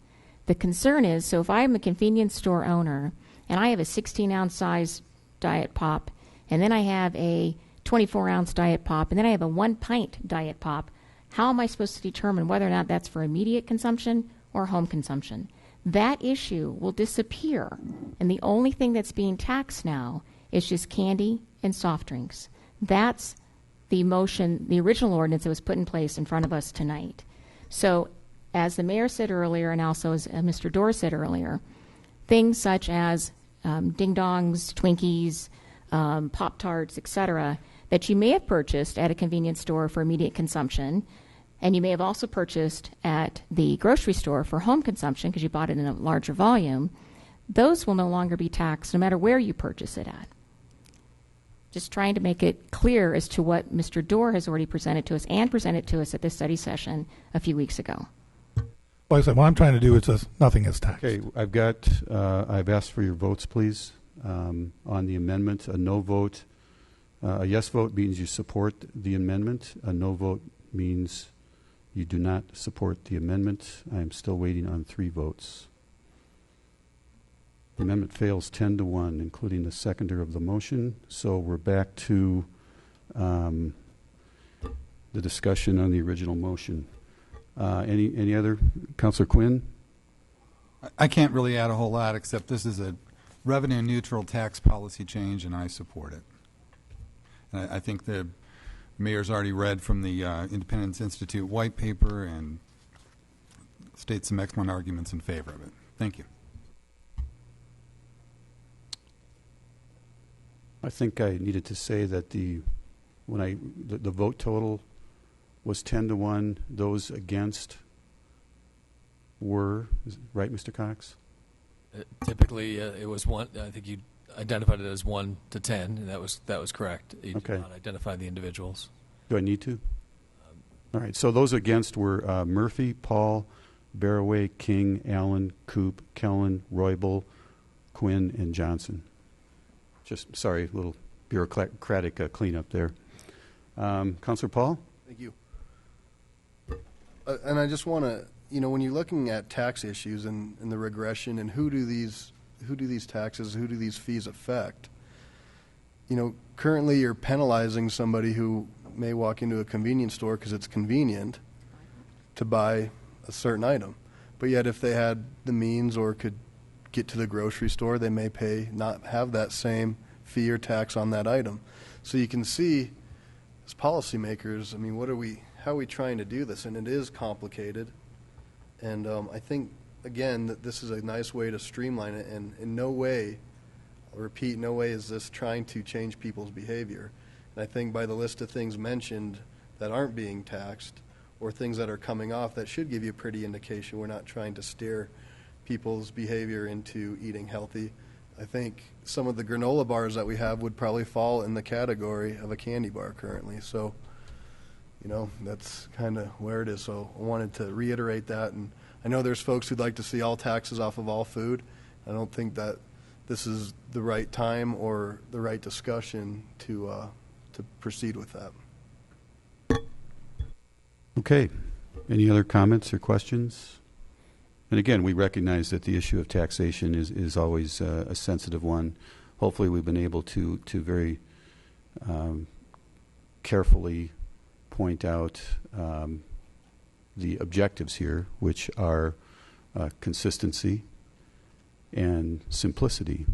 The concern is, so if I'm a convenience store owner and I have a 16-ounce size Diet Pop, and then I have a 24-ounce Diet Pop, and then I have a 1-pint Diet Pop, how am I supposed to determine whether or not that's for immediate consumption or home consumption? That issue will disappear, and the only thing that's being taxed now is just candy and soft drinks. That's the motion, the original ordinance that was put in place in front of us tonight. So, as the mayor said earlier, and also as Mr. Dorr said earlier, things such as ding-dongs, Twinkies, Pop-Tarts, etc., that you may have purchased at a convenience store for immediate consumption and you may have also purchased at the grocery store for home consumption because you bought it in a larger volume, those will no longer be taxed no matter where you purchase it at. Just trying to make it clear as to what Mr. Dorr has already presented to us and presented to us at this study session a few weeks ago. Like I said, what I'm trying to do is just nothing is taxed. Okay, I've asked for your votes, please, on the amendment. A no vote, a yes vote means you support the amendment. A no vote means you do not support the amendment. I am still waiting on 3 votes. The amendment fails 10-1, including the seconder of the motion. So we're back to the discussion on the original motion. Any other? Councillor Quinn? I can't really add a whole lot, except this is a revenue-neutral tax policy change, and I support it. And I think the mayor's already read from the Independence Institute white paper and states some excellent arguments in favor of it. Thank you. I think I needed to say that the vote total was 10-1. Those against were, right, Mr. Cox? Typically, it was one. I think you identified it as 1 to 10, and that was correct. You okay. did not identify the individuals. Do I need to? All right. So those against were Murphy, Paul, Barraway, King, Allen, Coop, Kellen, Roybal, Quinn, and Johnson. Just sorry, a little bureaucratic cleanup there. Councillor Paul? Thank you. And I just want to, when you're looking at tax issues and the regression and who do these taxes, who do these fees affect? Currently you're penalizing somebody who may walk into a convenience store because it's convenient to buy a certain item. But yet if they had the means or could get to the grocery store, they may not have that same fee or tax on that item. So you can see, as policymakers, how are we trying to do this? And it is complicated. And I think, again, that this is a nice way to streamline it. And in no way, I'll repeat, no way is this trying to change people's behavior. And I think by the list of things mentioned that aren't being taxed or things that are coming off, that should give you a pretty indication we're not trying to steer people's behavior into eating healthy. I think some of the granola bars that we have would probably fall in the category of a candy bar currently. So, that's kind of where it is. So I wanted to reiterate that. And I know there's folks who'd like to see all taxes off of all food. I don't think that this is the right time or the right discussion to proceed with that. Okay. Any other comments or questions? And again, we recognize that the issue of taxation is always a sensitive one. Hopefully we've been able to very carefully point out the objectives here, which are consistency and simplicity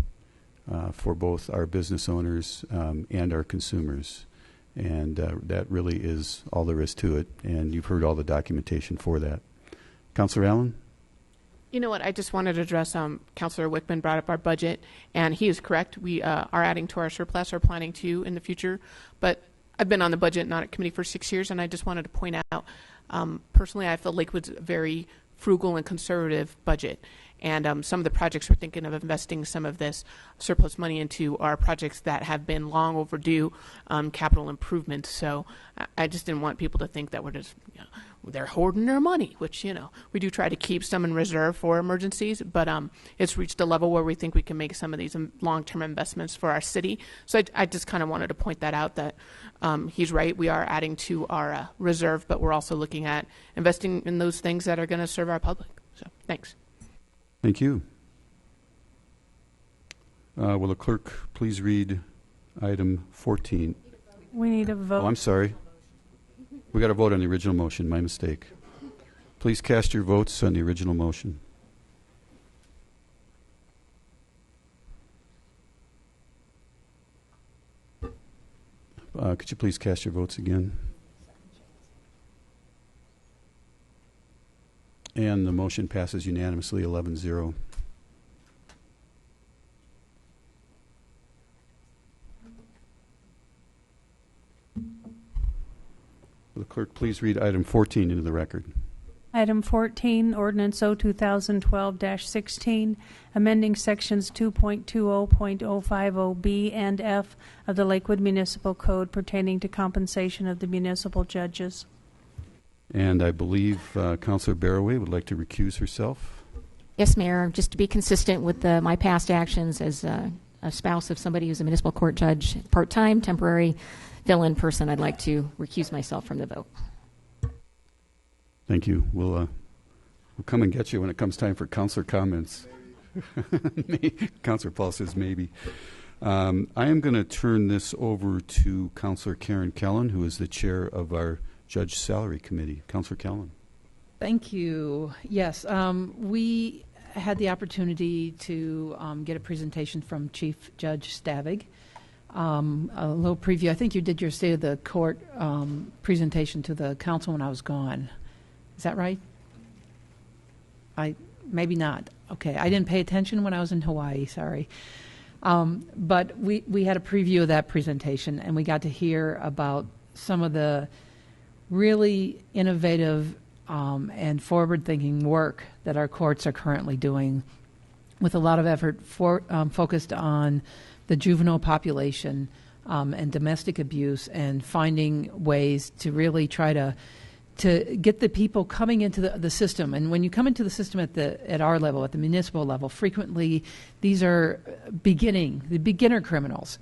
for both our business owners and our consumers. And that really is all there is to it. And you've heard all the documentation for that. Councillor Allen? You know what? I just wanted to address Councillor Wickman brought up our budget, and he is correct. We are adding to our surplus, or planning to in the future. But I've been on the budget and audit committee for 6 years, and I just wanted to point out, personally, I feel Lakewood's a very frugal and conservative budget. And some of the projects we're thinking of investing some of this surplus money into are projects that have been long overdue capital improvements. So I just didn't want people to think that we're just, they're hoarding their money, which, we do try to keep some in reserve for emergencies. But it's reached a level where we think we can make some of these long-term investments for our city. So I just kind of wanted to point that out, that he's right. We are adding to our reserve, but we're also looking at investing in those things that are going to serve our public. So thanks. Thank you. Will the clerk please read item 14? We need a vote. Oh, I'm sorry. We got to vote on the original motion. My mistake. Please cast your votes on the original motion. Could you please cast your votes again? And the motion passes unanimously, 11-0. Will the Clerk, please read item 14 into the record. Item 14, Ordinance O 2012-16, amending sections 2.20.050B and F of the Lakewood Municipal Code pertaining to compensation of the municipal judges. And I believe Councilor Barroway would like to recuse herself. Yes, Mayor. Just to be consistent with my past actions as a spouse of somebody who's a municipal court judge, part-time, temporary, fill-in person, I'd like to recuse myself from the vote. Thank you. We'll come and get you when it comes time for councilor comments. Councilor Paul says maybe. I am going to turn this over to Councilor Karen Kellen, who is the chair of our Judge Salary Committee. Councilor Kellen. Thank you. Yes, we had the opportunity to get a presentation from Chief Judge Stavig. A little preview. I think you did your State of the Court presentation to the council when I was gone. Is that right? Maybe not. Okay, I didn't pay attention when I was in Hawaii. Sorry. But we had a preview of that presentation, and we got to hear about some of the really innovative and forward-thinking work that our courts are currently doing, with a lot of effort focused on the juvenile population and domestic abuse, and finding ways to really try to get the people coming into the system. And when you come into the system at our level, at the municipal level, frequently these are the beginner criminals.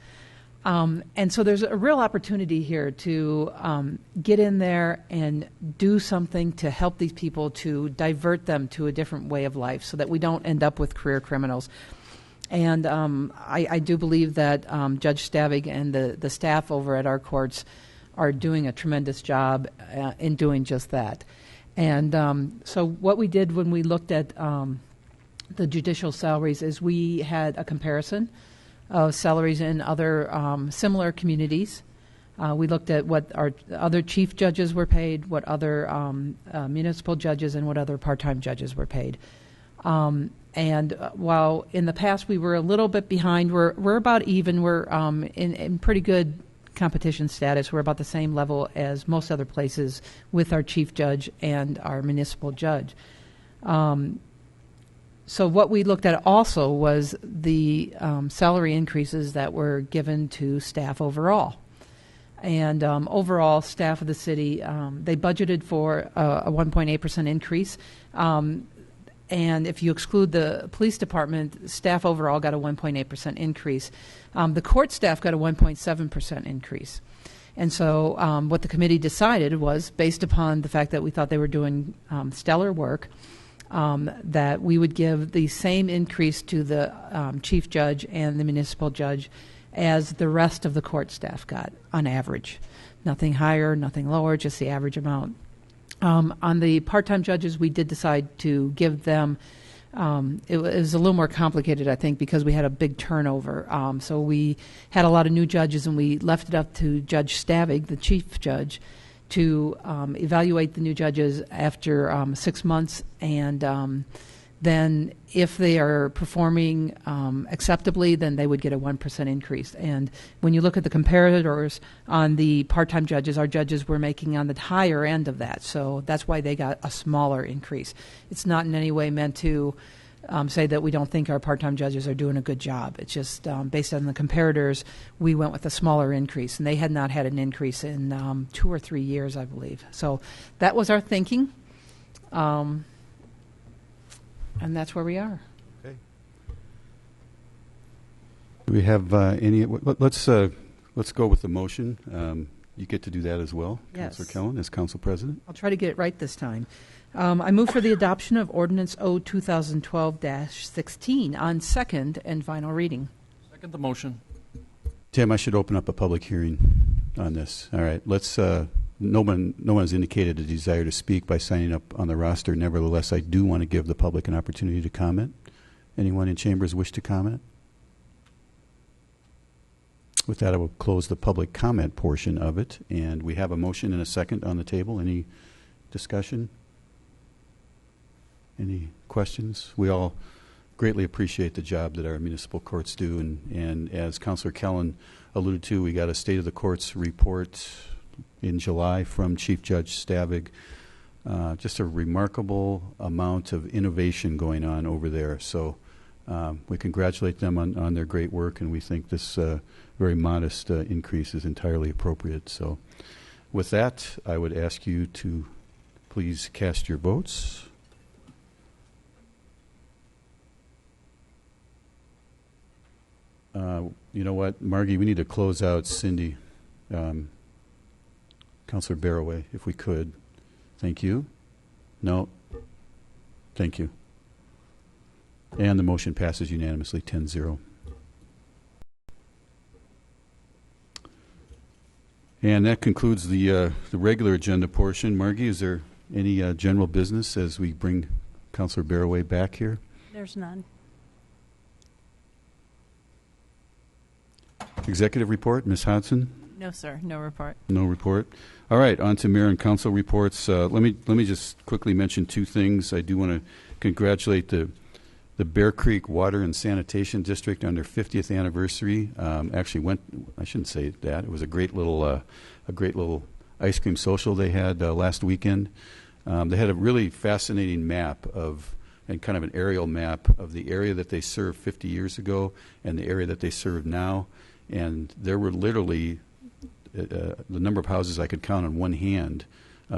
And so there's a real opportunity here to get in there and do something to help these people, to divert them to a different way of life so that we don't end up with career criminals. And I do believe that Judge Stavig and the staff over at our courts are doing a tremendous job in doing just that. And so what we did when we looked at the judicial salaries is we had a comparison of salaries in other similar communities. We looked at what our other chief judges were paid, what other municipal judges, and what other part-time judges were paid. And while in the past we were a little bit behind, we're about even. We're in pretty good competition status. We're about the same level as most other places with our chief judge and our municipal judge. So what we looked at also was the salary increases that were given to staff overall. And overall, staff of the city, they budgeted for a 1.8% increase. And if you exclude the police department, staff overall got a 1.8% increase. The court staff got a 1.7% increase. And so what the committee decided was, based upon the fact that we thought they were doing stellar work, that we would give the same increase to the chief judge and the municipal judge as the rest of the court staff got on average. Nothing higher, nothing lower, just the average amount. On the part-time judges, we did decide to give them, it was a little more complicated, I think, because we had a big turnover. So we had a lot of new judges, and we left it up to Judge Stavig, the chief judge, to evaluate the new judges after 6 months, and then if they are performing acceptably, then they would get a 1% increase. And when you look at the comparators on the part-time judges, our judges were making on the higher end of that, so that's why they got a smaller increase. It's not in any way meant to say that we don't think our part-time judges are doing a good job. It's just based on the comparators, we went with a smaller increase, and they had not had an increase in 2 or 3 years, I believe. So that was our thinking, and that's where we are. Okay. Do we have any? Let's go with the motion. You get to do that as well, Yes. Councilor Kellen, as council president. I'll try to get it right this time. I move for the adoption of Ordinance O 2012-16 on second and final reading. Second the motion. Tim, I should open up a public hearing on this. All right, let's. No one has indicated a desire to speak by signing up on the roster. Nevertheless, I do want to give the public an opportunity to comment. Anyone in chambers wish to comment? With that, I will close the public comment portion of it, and we have a motion and a second on the table. Any discussion? Any questions? We all greatly appreciate the job that our municipal courts do, and as Councilor Kellen alluded to, we got a State of the Courts report in July from Chief Judge Stavig. Just a remarkable amount of innovation going on over there. So we congratulate them on their great work, and we think this very modest increase is entirely appropriate. So with that, I would ask you to please cast your votes. You know what, Margie, we need to close out Cindy. Councillor Barroway, if we could. Thank you. No. Thank you. And the motion passes unanimously, 10-0. And that concludes the regular agenda portion. Margie, is there any general business as we bring Councillor Barroway back here? There's none. Executive report, Ms. Hodson? No, sir. No report. No report. All right, on to mayor and council reports. Let me just quickly mention two things. I do want to congratulate the Bear Creek Water and Sanitation District on their 50th anniversary. Actually I shouldn't say that. It was a great little ice cream social they had last weekend. They had a really fascinating map and kind of an aerial map of the area that they served 50 years ago and the area that they serve now. And there were literally the number of houses I could count on one hand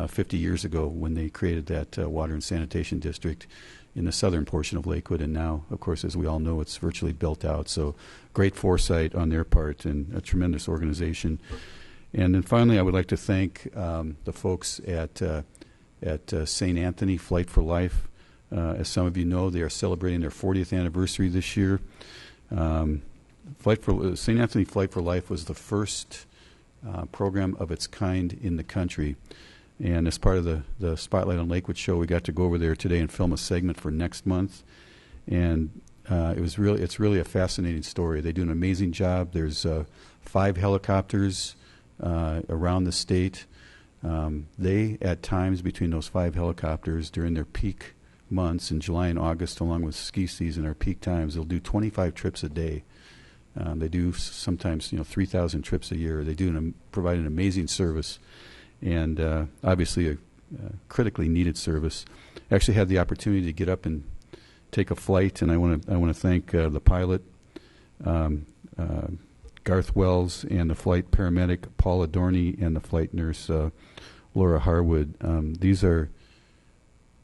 50 years ago when they created that water and sanitation district in the southern portion of Lakewood. And now, of course, as we all know, it's virtually built out. So great foresight on their part and a tremendous organization. And then finally, I would like to thank the folks at St. Anthony Flight for Life. As some of you know, they are celebrating their 40th anniversary this year. St. Anthony Flight for Life was the first program of its kind in the country. And as part of the Spotlight on Lakewood show, we got to go over there today and film a segment for next month. And it's really a fascinating story. They do an amazing job. There's 5 helicopters around the state. They, at times, between those 5 helicopters during their peak months in July and August, along with ski season, our peak times, they'll do 25 trips a day. They do sometimes 3,000 trips a year. They do provide an amazing service, and obviously a critically needed service. I actually had the opportunity to get up and take a flight, and I want to thank the pilot, Garth Wells, and the flight paramedic Paula Dorney, and the flight nurse Laura Harwood. These are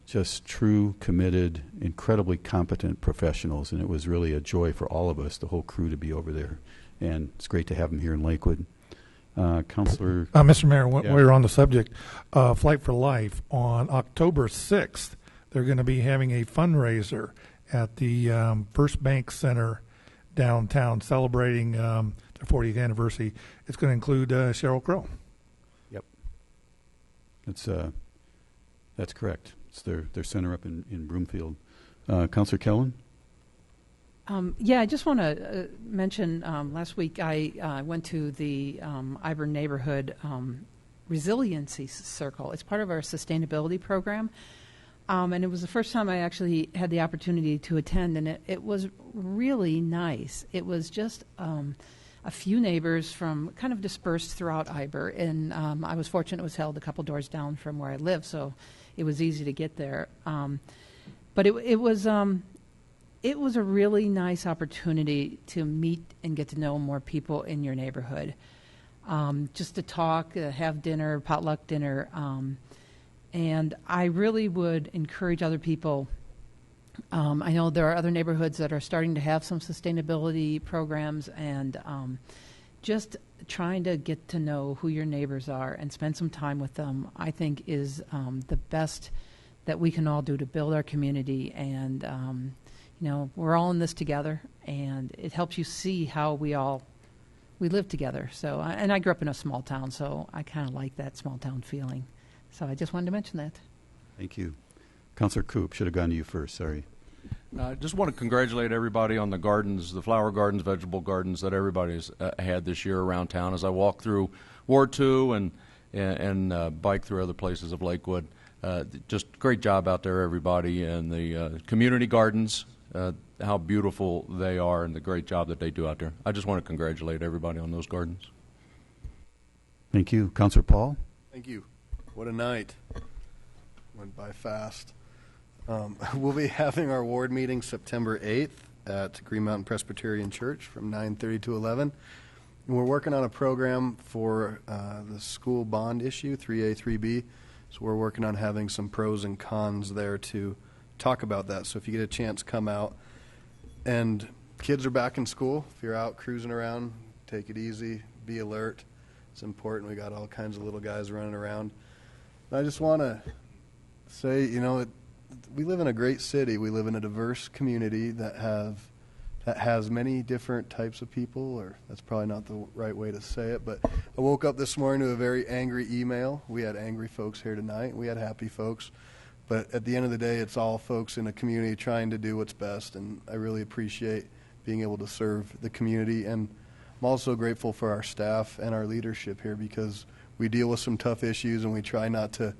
just true, committed, incredibly competent professionals, and it was really a joy for all of us, the whole crew, to be over there. And it's great to have them here in Lakewood. Councillor? Mr. Mayor, while we're on the subject, Flight for Life, on October 6th, they're going to be having a fundraiser at the First Bank Center downtown celebrating their 40th anniversary. It's going to include Sheryl Crow. Yep. That's correct. It's their center up in Broomfield. Councillor Kellen? I just want to mention last week I went to the Iver Neighborhood Resiliency Circle. It's part of our sustainability program. And it was the first time I actually had the opportunity to attend, and it was really nice. It was just a few neighbors from kind of dispersed throughout Iver, and I was fortunate it was held a couple doors down from where I live, so it was easy to get there. But it was a really nice opportunity to meet and get to know more people in your neighborhood. Just to talk, have dinner, potluck dinner. And I really would encourage other people. I know there are other neighborhoods that are starting to have some sustainability programs, and just trying to get to know who your neighbors are and spend some time with them, I think, is the best that we can all do to build our community. And we're all in this together, and it helps you see how we live together. So, and I grew up in a small town, so I kind of like that small town feeling. So I just wanted to mention that. Thank you. Councillor Coop, should have gone to you first, sorry. I just want to congratulate everybody on the gardens, the flower gardens, vegetable gardens that everybody's had this year around town. As I walk through Ward 2 and bike through other places of Lakewood, just great job out there, everybody, and the community gardens, how beautiful they are and the great job that they do out there. I just want to congratulate everybody on those gardens. Thank you. Councillor Paul? Thank you. What a night. Went by fast. We'll be having our ward meeting September 8th at Green Mountain Presbyterian Church from 9:30 to 11. And we're working on a program for the school bond issue, 3A, 3B. So we're working on having some pros and cons there to talk about that. So if you get a chance, come out. And kids are back in school. If you're out cruising around, take it easy, be alert. It's important. We got all kinds of little guys running around. And I just want to say, we live in a great city. We live in a diverse community that has many different types of people, or that's probably not the right way to say it, but I woke up this morning to a very angry email. We had angry folks here tonight. We had happy folks. But at the end of the day, it's all folks in a community trying to do what's best, and I really appreciate being able to serve the community. And I'm also grateful for our staff and our leadership here, because we deal with some tough issues, and we try not to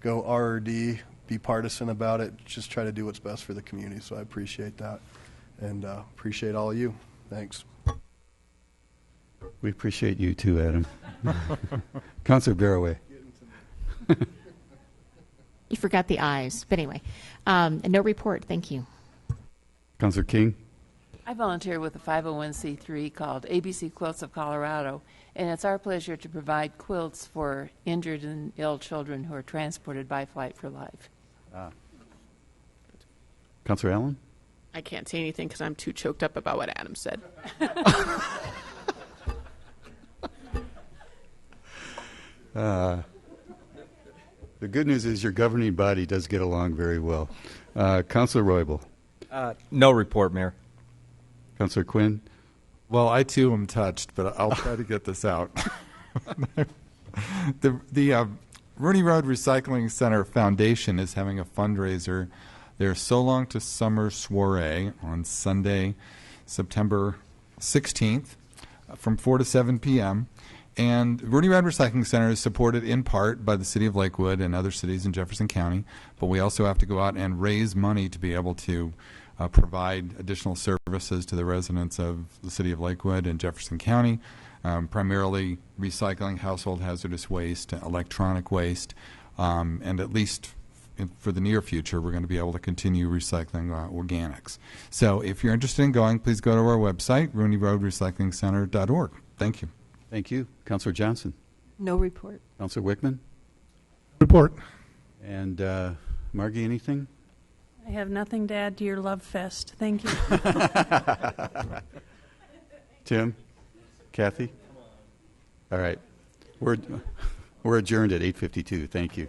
go R or D, be partisan about it, just try to do what's best for the community. So I appreciate that, and appreciate all of you. Thanks. We appreciate you too, Adam. Councilor Garraway. You forgot the ayes, but anyway, no report. Thank you. Councilor King. I volunteer with a 501c3 called ABC Quilts of Colorado, and it's our pleasure to provide quilts for injured and ill children who are transported by Flight for Life. Councilor Allen. I can't say anything because I'm too choked up about what Adam said. The good news is your governing body does get along very well. Councilor Roybal. No report, Mayor. Councilor Quinn. Well, I too am touched, but I'll try to get this out. The Rooney Road Recycling Center Foundation is having a fundraiser. Their So Long to Summer soiree on Sunday, September 16th from 4 to 7 p.m. And Rooney Road Recycling Center is supported in part by the City of Lakewood and other cities in Jefferson County, but we also have to go out and raise money to be able to provide additional services to the residents of the City of Lakewood and Jefferson County, primarily recycling household hazardous waste, electronic waste, and at least for the near future, we're going to be able to continue recycling organics. So if you're interested in going, please go to our website, RooneyRoadRecyclingCenter.org. Thank you. Thank you. Councilor Johnson. No report. Councilor Wickman. Report. And Margie, anything? I have nothing to add to your love fest. Thank you. Tim? Kathy? All right. We're adjourned at 8:52. Thank you.